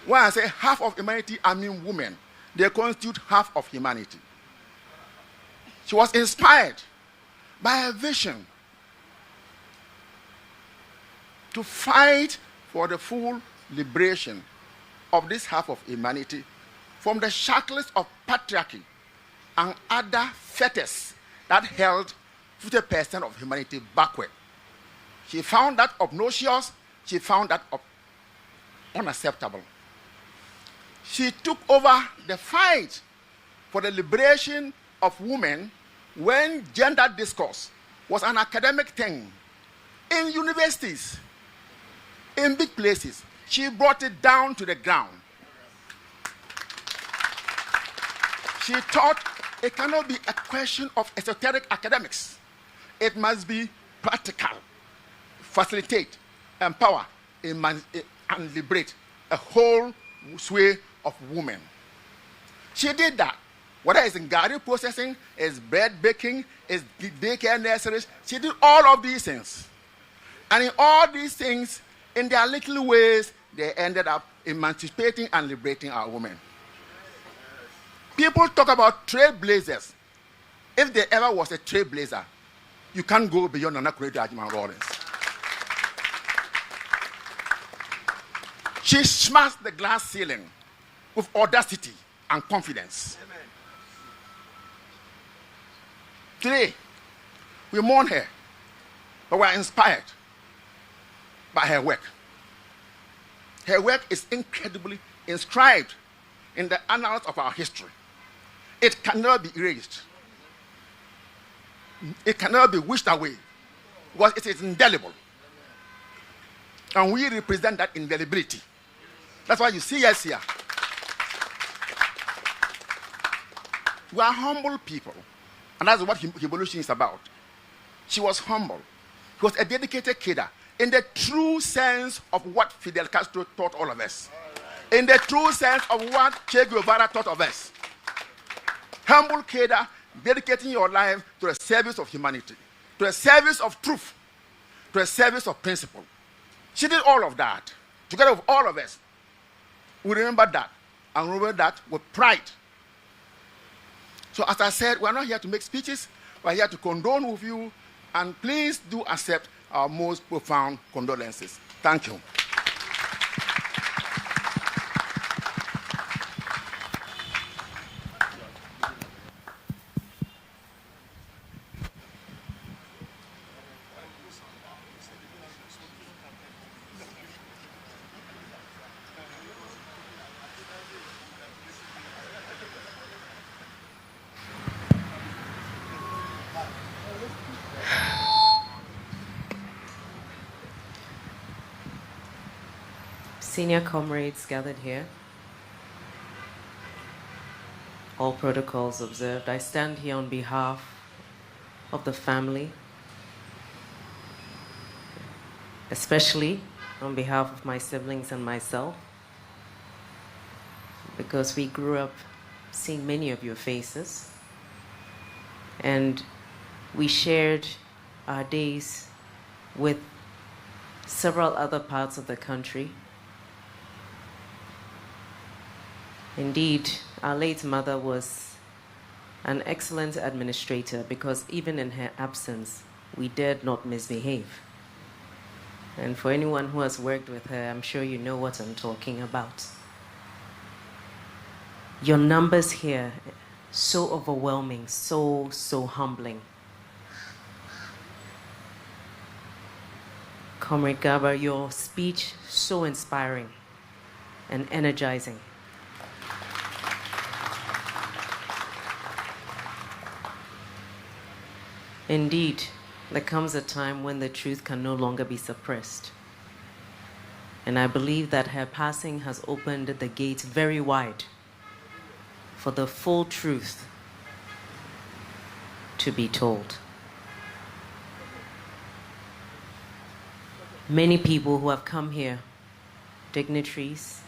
When I say half of humanity, I mean women. They constitute half of humanity. She was inspired by a vision to fight for the full liberation of this half of humanity from the shackles of patriarchy and other fetters that held 50% of humanity backward. She found that obnoxious. She found that unacceptable. She took over the fight for the liberation of women when gender discourse was an academic thing in universities, in big places. She brought it down to the ground. She taught it cannot be a question of esoteric academics. It must be practical, facilitate, empower, and liberate a whole sway of women. She did that. Whether it's in garden processing, it's bread baking, it's daycare nurseries, she did all of these things. And in all these things, in their little ways, they ended up emancipating and liberating our women. People talk about trailblazers. If there ever was a trailblazer, you can't go beyond Konadu Agyeman-Rawlings. She smashed the glass ceiling with audacity and confidence. Amen. Today, we mourn her, but we are inspired by her work. Her work is incredibly inscribed in the annals of our history. It cannot be erased. It cannot be wished away because it is indelible. And we represent that indelibility. That's why you see us here. We are humble people. And that's what evolution is about. She was humble. She was a dedicated kidder in the true sense of what Fidel Castro taught all of us. In the true sense of what Che Guevara taught of us. Humble kidder, dedicating your life to the service of humanity, to the service of truth, to the service of principle. She did all of that. Together with all of us, we remember that and remember that with pride. So as I said, we're not here to make speeches. We're here to condone with you. And please do accept our most profound condolences. Thank you. Senior comrades gathered here, all protocols observed. I stand here on behalf of the family, especially on behalf of my siblings and myself, because we grew up seeing many of your faces, and we shared our days with several other parts of the country. Indeed, our late mother was an excellent administrator because even in her absence, we dared not misbehave. And for anyone who has worked with her, I'm sure you know what I'm talking about. Your numbers here, so overwhelming, so humbling. Comrade Garba, your speech, so inspiring and energizing. Indeed, there comes a time when the truth can no longer be suppressed. And I believe that her passing has opened the gates very wide for the full truth to be told. Many people who have come here, dignitaries,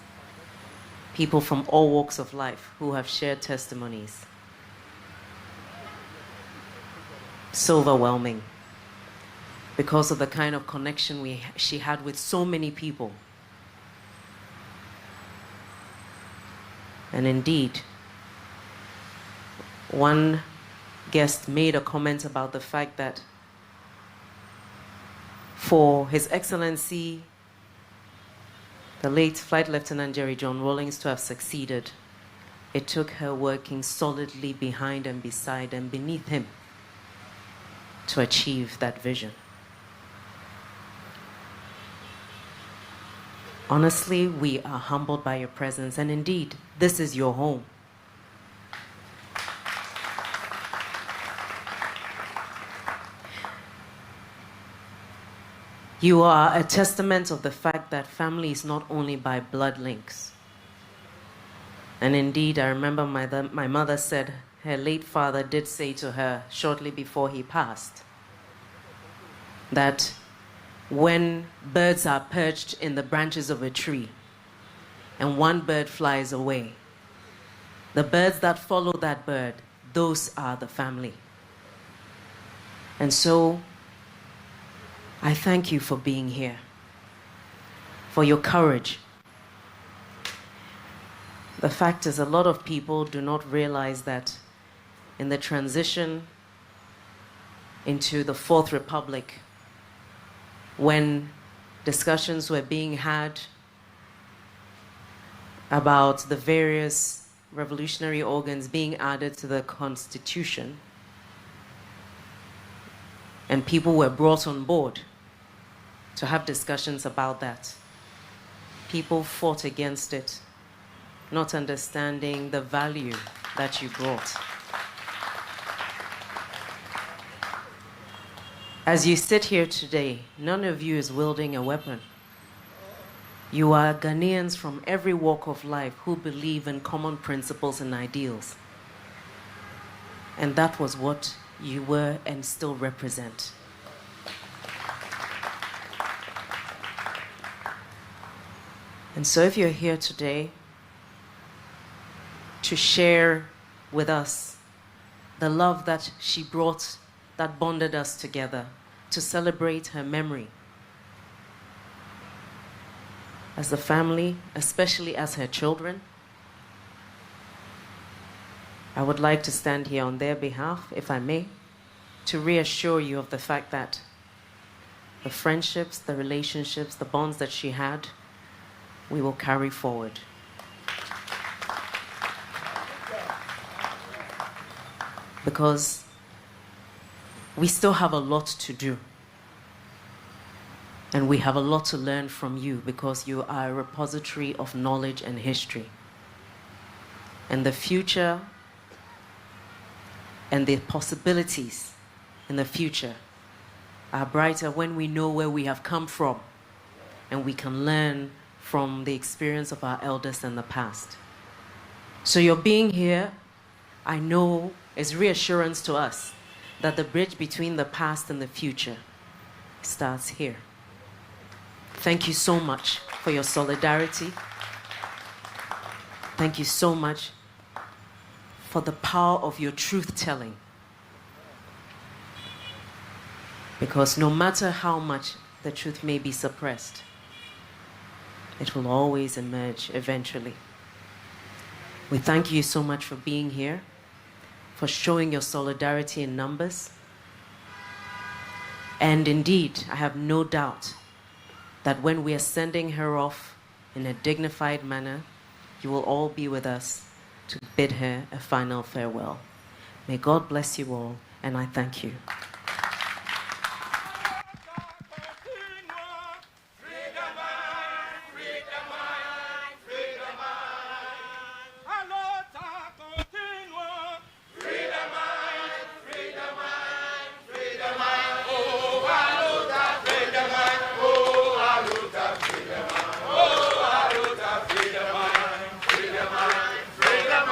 people from all walks of life who have shared testimonies. So overwhelming because of the kind of connection she had with so many people. And indeed, one guest made a comment about the fact that for His Excellency, the late Flight Lieutenant Jerry John Rawlings, to have succeeded, it took her working solidly behind and beside and beneath him to achieve that vision. Honestly, we are humbled by your presence, and indeed, this is your home. You are a testament of the fact that family is not only by blood links. And indeed, I remember my mother said her late father did say to her shortly before he passed that when birds are perched in the branches of a tree and one bird flies away, the birds that follow that bird, those are the family. And so I thank you for being here, for your courage. The fact is, a lot of people do not realize that in the transition into the Fourth Republic, when discussions were being had about the various revolutionary organs being added to the Constitution, and people were brought on board to have discussions about that, people fought against it, not understanding the value that you brought. As you sit here today, none of you is wielding a weapon. You are Ghanaians from every walk of life who believe in common principles and ideals. And that was what you were and still represent. And so if you're here today to share with us the love that she brought, that bonded us together, to celebrate her memory as a family, especially as her children, I would like to stand here on their behalf, if I may, to reassure you of the fact that the friendships, the relationships, the bonds that she had, we will carry forward. Because we still have a lot to do. And we have a lot to learn from you because you are a repository of knowledge and history. And the future and the possibilities in the future are brighter when we know where we have come from and we can learn from the experience of our elders in the past. So your being here, I know, is reassurance to us that the bridge between the past and the future starts here. Thank you so much for your solidarity. Thank you so much for the power of your truth-telling. Because no matter how much the truth may be suppressed, it will always emerge eventually. We thank you so much for being here, for showing your solidarity in numbers. And indeed, I have no doubt that when we are sending her off in a dignified manner, you will all be with us to bid her a final farewell. May God bless you all, and I thank you. Freedom,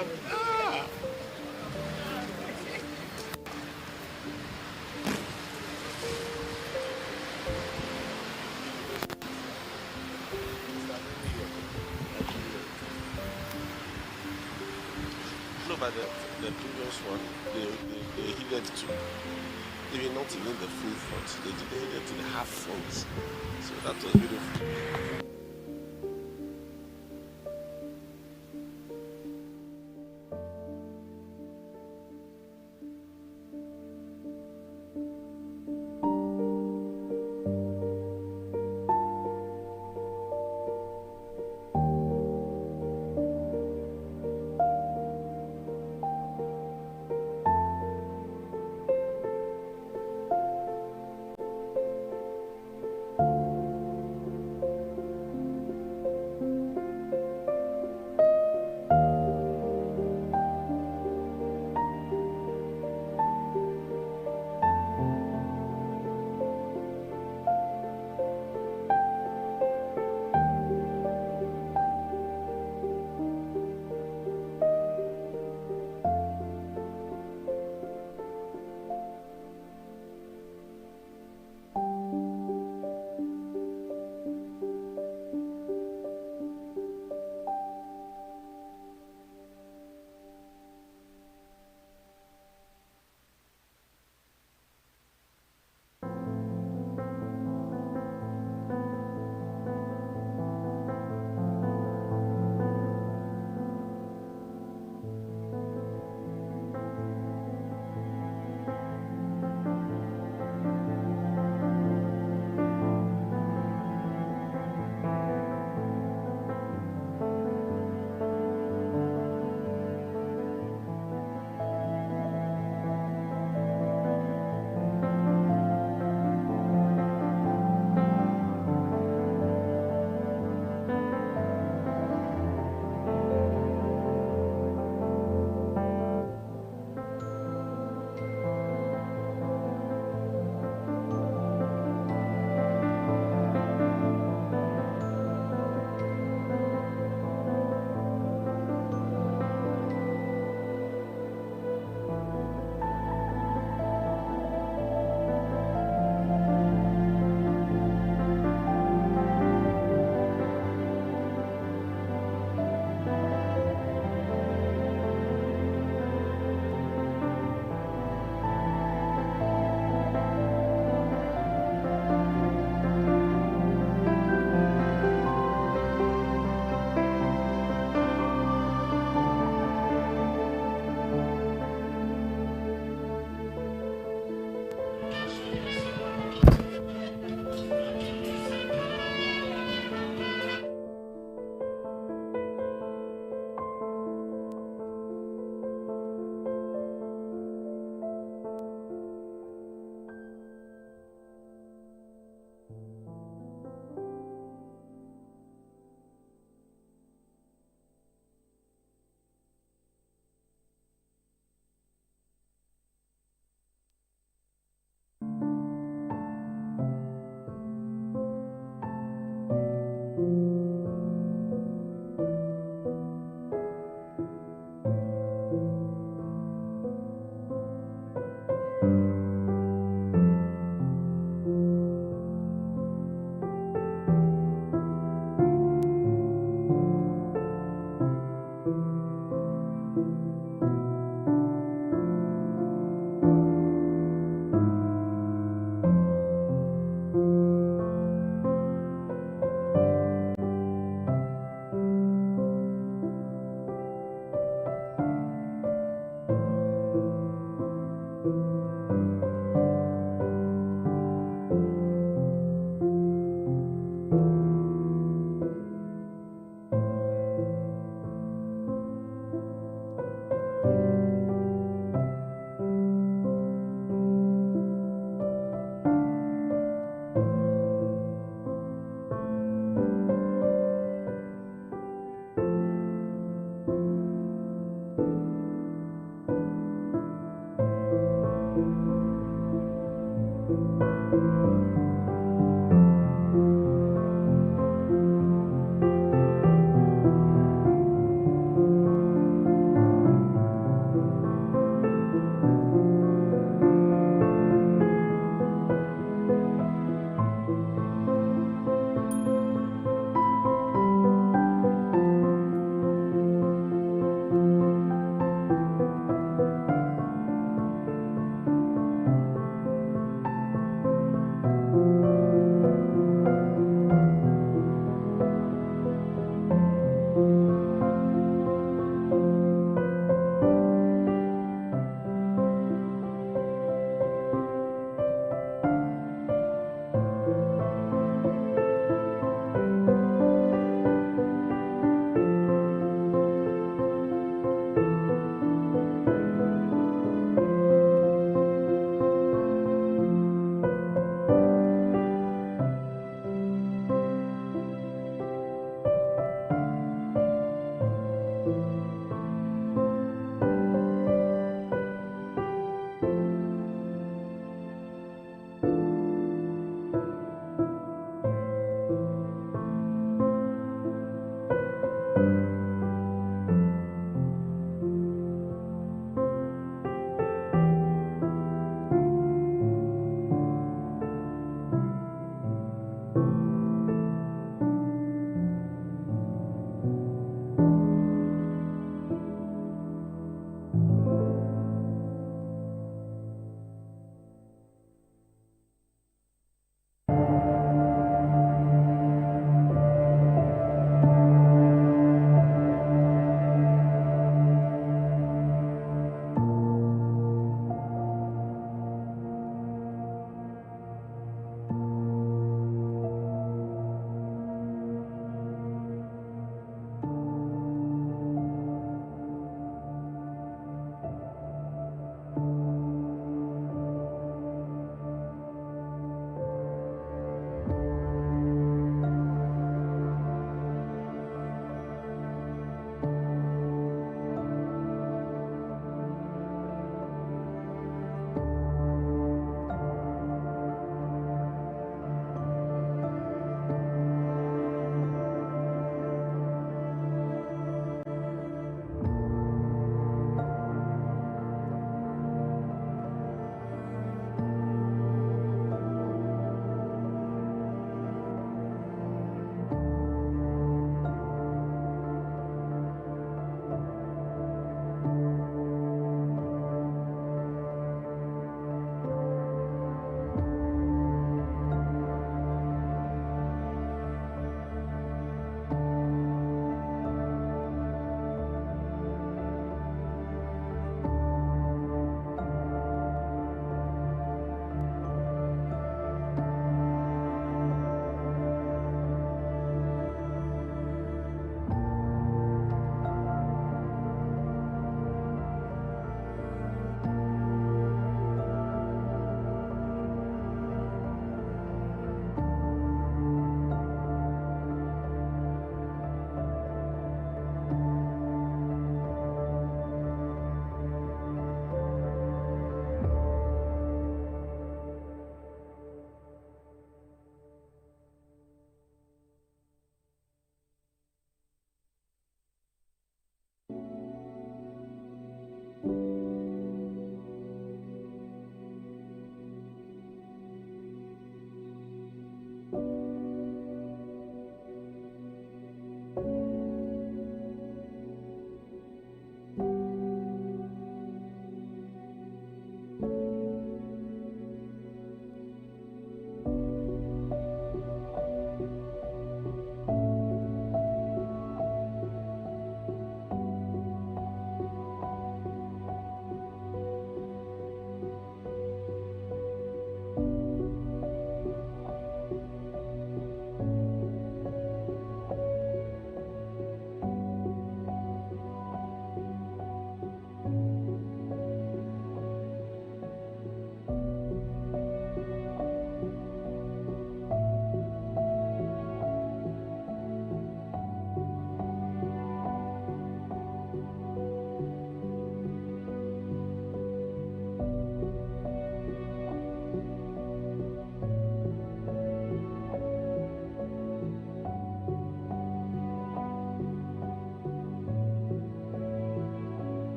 No, but the previous one, they heeded to, even not even the full front, they heeded to the half fronts. So that was beautiful.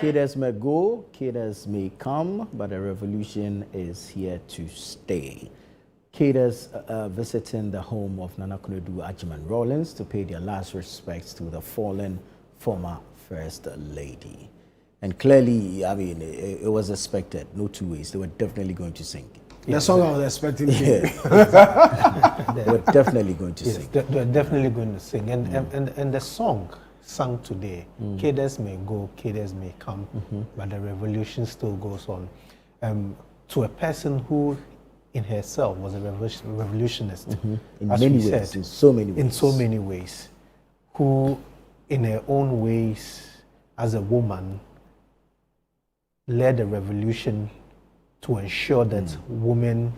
Cadres may go, cadres may come, but a revolution is here to stay. Cadres visiting the home of Nana Konadu Agyeman-Rawlings to pay their last respects to the fallen former First Lady. And clearly, I mean, it was expected, no two ways. They were definitely going to sing. The song I was expecting. Yeah. They were definitely going to sing. They were definitely going to sing. And the song sung today, cadres may go, cadres may come, but the revolution still goes on. To a person who in herself was a revolutionist, In as many we ways, said, in so many ways. in so many ways, who in her own ways as a woman led a revolution to ensure that women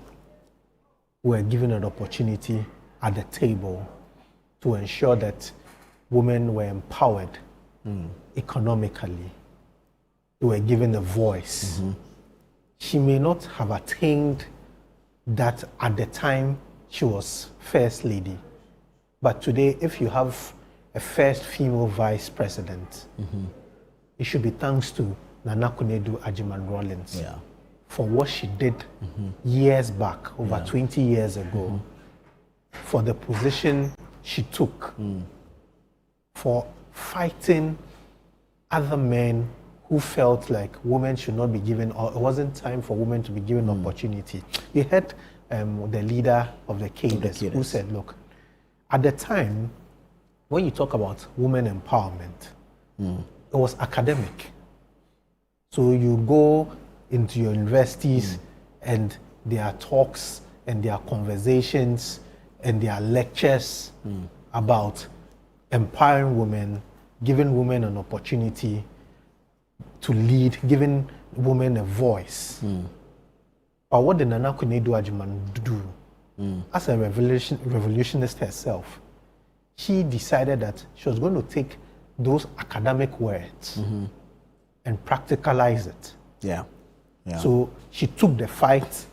were given an opportunity at the table, to ensure that women were empowered economically, they were given a voice. She may not have attained that at the time she was First Lady, but today if you have a first female vice president, it should be thanks to Nana Konadu Agyeman-Rawlings for what she did years back, over 20 years ago, for the position she took, for fighting other men who felt like women should not be given, or it wasn't time for women to be given opportunity. You heard the leader of the cadres who said, look, at the time, when you talk about women empowerment, it was academic. So you go into your universities and there are talks and there are conversations and there are lectures about empowering women, giving women an opportunity to lead, giving women a voice. But what did Nana Konadu Agyeman do? As a revolutionist herself, she decided that she was going to take those academic words and practicalize it. So she took the fight,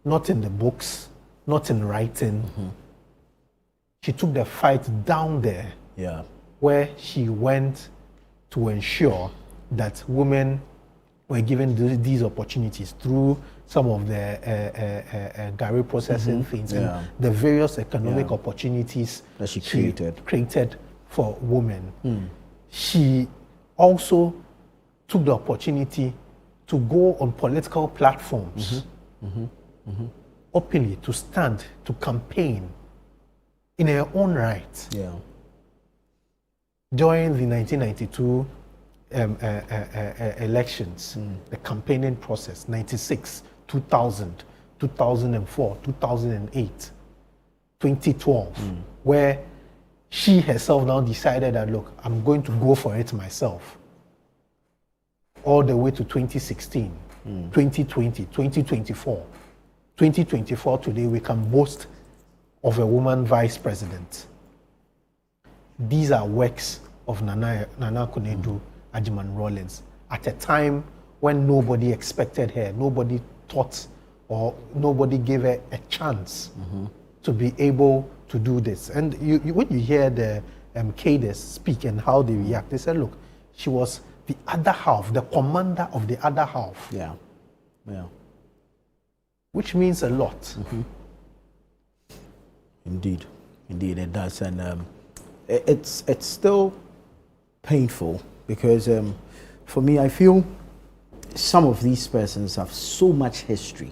not in the books, not in writing. She took the fight down there, where she went to ensure that women were given these opportunities through some of the Gary processing things and the various economic opportunities that she created for women. She also took the opportunity to go on political platforms openly, to stand, to campaign in her own right. During the 1992 elections, the campaigning process, 96, 2000, 2004, 2008, 2012, where she herself now decided that, look, I'm going to go for it myself. All the way to 2016, 2020, 2024. 2024, today we can boast of a woman vice president. These are works of Nana Konadu Agyeman-Rawlings at a time when nobody expected her, nobody thought, or nobody gave her a chance to be able to do this. And when you hear the cadres speak and how they react, they said, look, she was the other half, the commander of the other half. Which means a lot. Indeed it does. And it's still painful because for me, I feel some of these persons have so much history,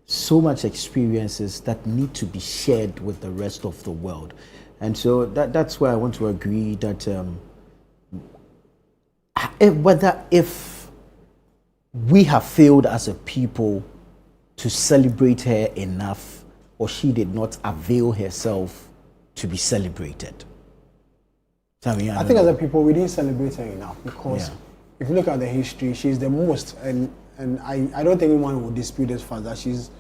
so much experiences that need to be shared with the rest of the world. And so that's why I want to agree that if we have failed as a people to celebrate her enough, or she did not avail herself to be celebrated. I think as a people, we didn't celebrate her enough because if you look at the history, she's the most, and I don't think anyone will dispute this fact that she's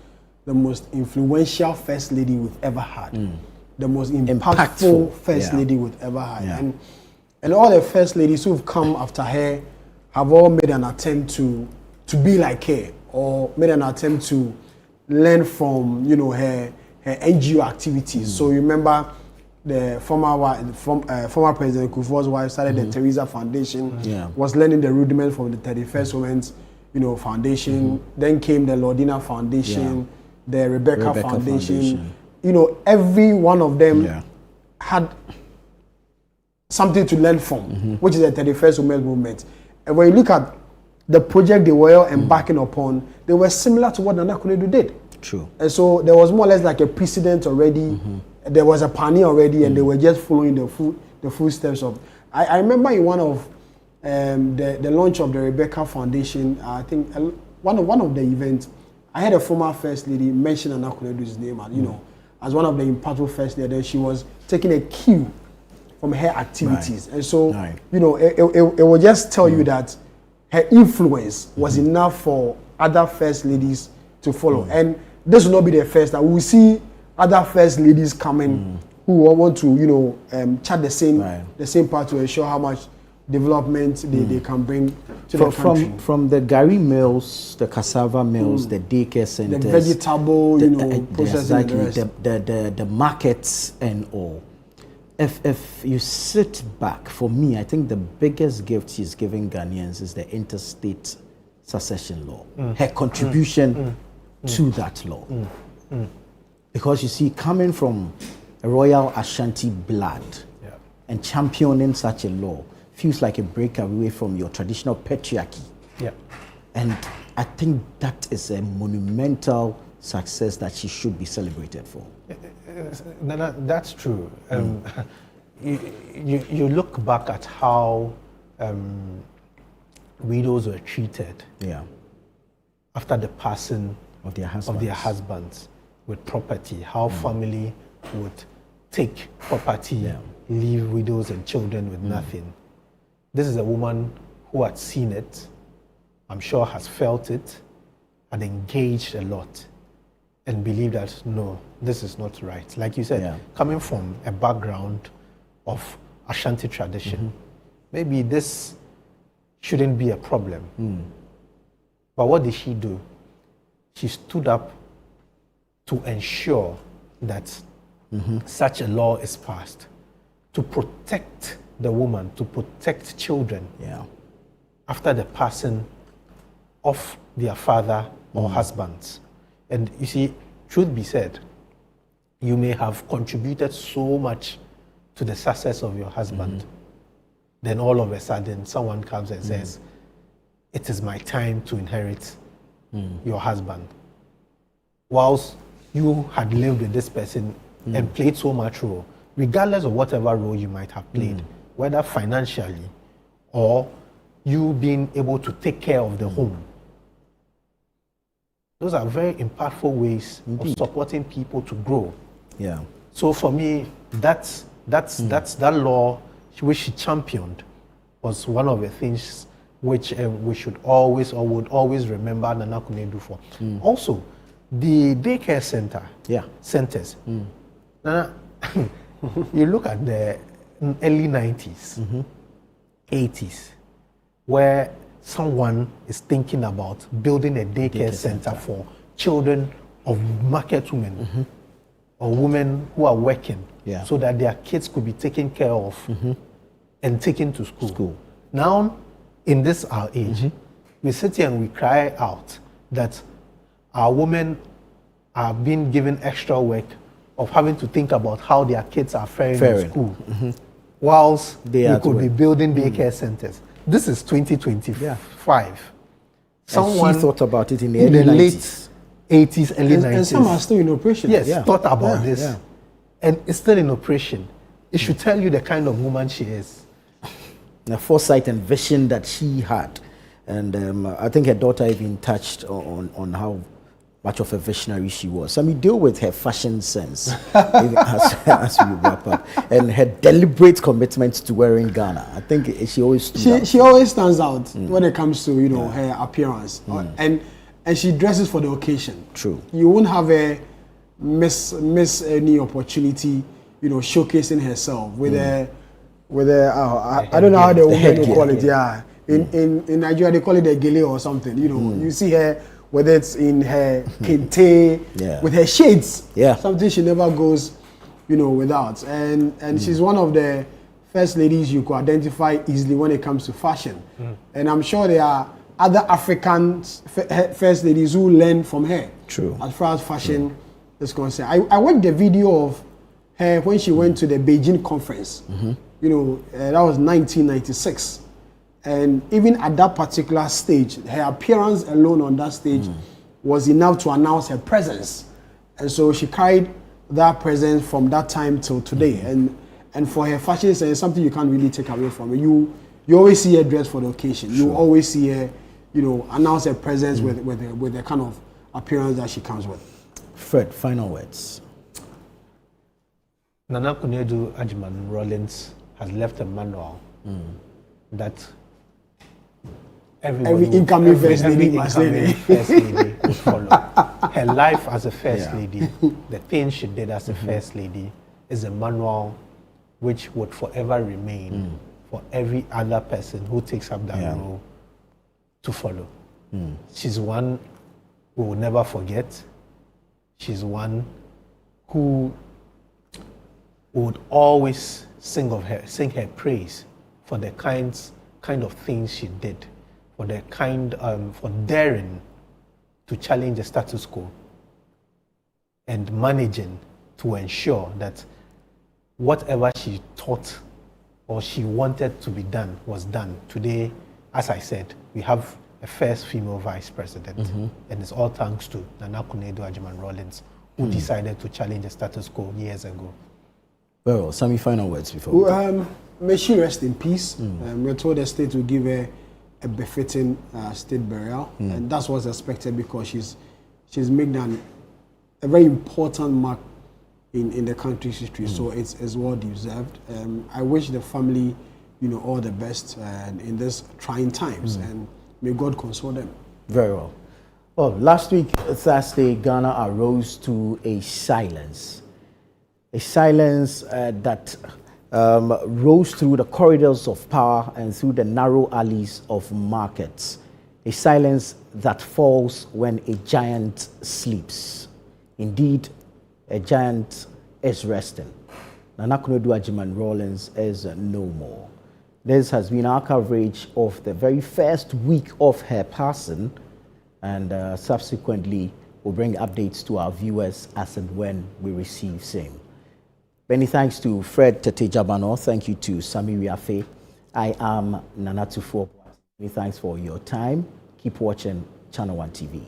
the most influential first lady we've ever had. the most impactful first lady we've ever had. And all the first ladies who've come after her have all made an attempt to be like her, or made an attempt to learn from, you know, her NGO activities. So you remember the former President Kufuor's wife started the Teresa Foundation, was learning the rudiments from the 31st Women's, you know, Foundation. Then came the Lordina Foundation, the Rebecca Foundation. You know, every one of them had something to learn from, which is the 31st Women's Movement. And when you look at the project they were embarking upon, they were similar to what Nana Konadu did. True. And so there was more or less like a precedent already. There was a pioneer already, and they were just following the footsteps of. I remember in one of the launch of the Rebecca Foundation, I think one of the events, I had a former first lady mention Nana Konadu's name, and you know, as one of the impactful first ladies, she was taking a cue from her activities, and so you know, it will just tell you that her influence was enough for other first ladies to follow, and this will not be the first. That we will see other first ladies coming who want to, you know, chart the same path to ensure how much development they can bring to the country. From the Gary mills, the cassava mills, the daycare centers, the vegetable, you know, processing, the markets and all. If you sit back, for me, I think the biggest gift she's giving Ghanaians is the interstate succession law. Her contribution to that law. Because you see, coming from a royal Ashanti blood and championing such a law feels like a break away from your traditional patriarchy. And I think that is a monumental success that she should be celebrated for. Nana, that's true. You look back at how widows were treated after the passing of their husbands with property, how family would take property, leave widows and children with nothing. This is a woman who had seen it, I'm sure has felt it, and engaged a lot, and believed that, no, this is not right. Like you said, coming from a background of Ashanti tradition, maybe this shouldn't be a problem. But what did she do? She stood up to ensure that such a law is passed, to protect the woman, to protect children after the passing of their father or husbands. And you see, truth be said, you may have contributed so much to the success of your husband, then all of a sudden someone comes and says, it is my time to inherit your husband. Whilst you had lived with this person and played so much role, regardless of whatever role you might have played, whether financially or you being able to take care of the home. Those are very impactful ways of supporting people to grow. So for me, that's that law which she championed was one of the things which we should always or would always remember Nana Konadu for. Also, the daycare centers. Nana, you look at the early 90s, 80s, where someone is thinking about building a daycare center for children of market women or women who are working so that their kids could be taken care of and taken to school. Now, in this our age, we sit here and we cry out that our women are being given extra work of having to think about how their kids are faring in school, whilst we could be building daycare centers. This is 2025. Someone she thought about it in the late 80s, early 90s. And some are still in operation. Yes, thought about this. And it's still in operation. It should tell you the kind of woman she is. The foresight and vision that she had. And I think her daughter even touched on how much of a visionary she was. I mean, deal with her fashion sense as we wrap up, and her deliberate commitment to wearing Ghana. I think she always she always stands out when it comes to her appearance, and she dresses for the occasion. True. You won't have a miss any opportunity showcasing herself with I don't know how the women will call it. Yeah, in Nigeria they call it a gele or something. You see her, whether it's in her kente, with her shades, something she never goes, without. And she's one of the first ladies you could identify easily when it comes to fashion. And I'm sure there are other African first ladies who learn from her. True. As far as fashion is concerned. I watched the video of her when she went to the Beijing conference. That was 1996. And even at that particular stage, her appearance alone on that stage was enough to announce her presence. And so she carried that presence from that time till today. And for her fashion sense, it's something you can't really take away from her. You always see her dressed for the occasion. You always see her, announce her presence with the kind of appearance that she comes with. Fred, final words. Nana Konadu Agyeman-Rawlings has left a manual that every incoming first lady would follow. Her life as a first lady, the things she did as a first lady, is a manual which would forever remain for every other person who takes up that role to follow. She's one who will never forget. She's one who would always sing her praise for the kind of things she did, for the for daring to challenge the status quo and managing to ensure that whatever she thought or she wanted to be done was done. Today, as I said, we have a first female vice president, and it's all thanks to Nana Konadu Agyeman-Rawlings, who decided to challenge the status quo years ago. Well, some final words before. May she rest in peace. We're told the state will give her a befitting state burial, and that's what's expected because she's made a very important mark in the country's history. So it's well deserved. I wish the family, all the best in these trying times, and may God console them. Very well. Well, last week, Thursday, Ghana arose to a silence. A silence that rose through the corridors of power and through the narrow alleys of markets. A silence that falls when a giant sleeps. Indeed, a giant is resting. Nana Konadu Agyeman-Rawlings is no more. This has been our coverage of the very first week of her passing, and subsequently we'll bring updates to our viewers as and when we receive same. Many thanks to Fred Tete-Jabano. Thank you to Sami Wiafe. I am Nana Tufo. Many thanks for your time. Keep watching Channel 1 TV.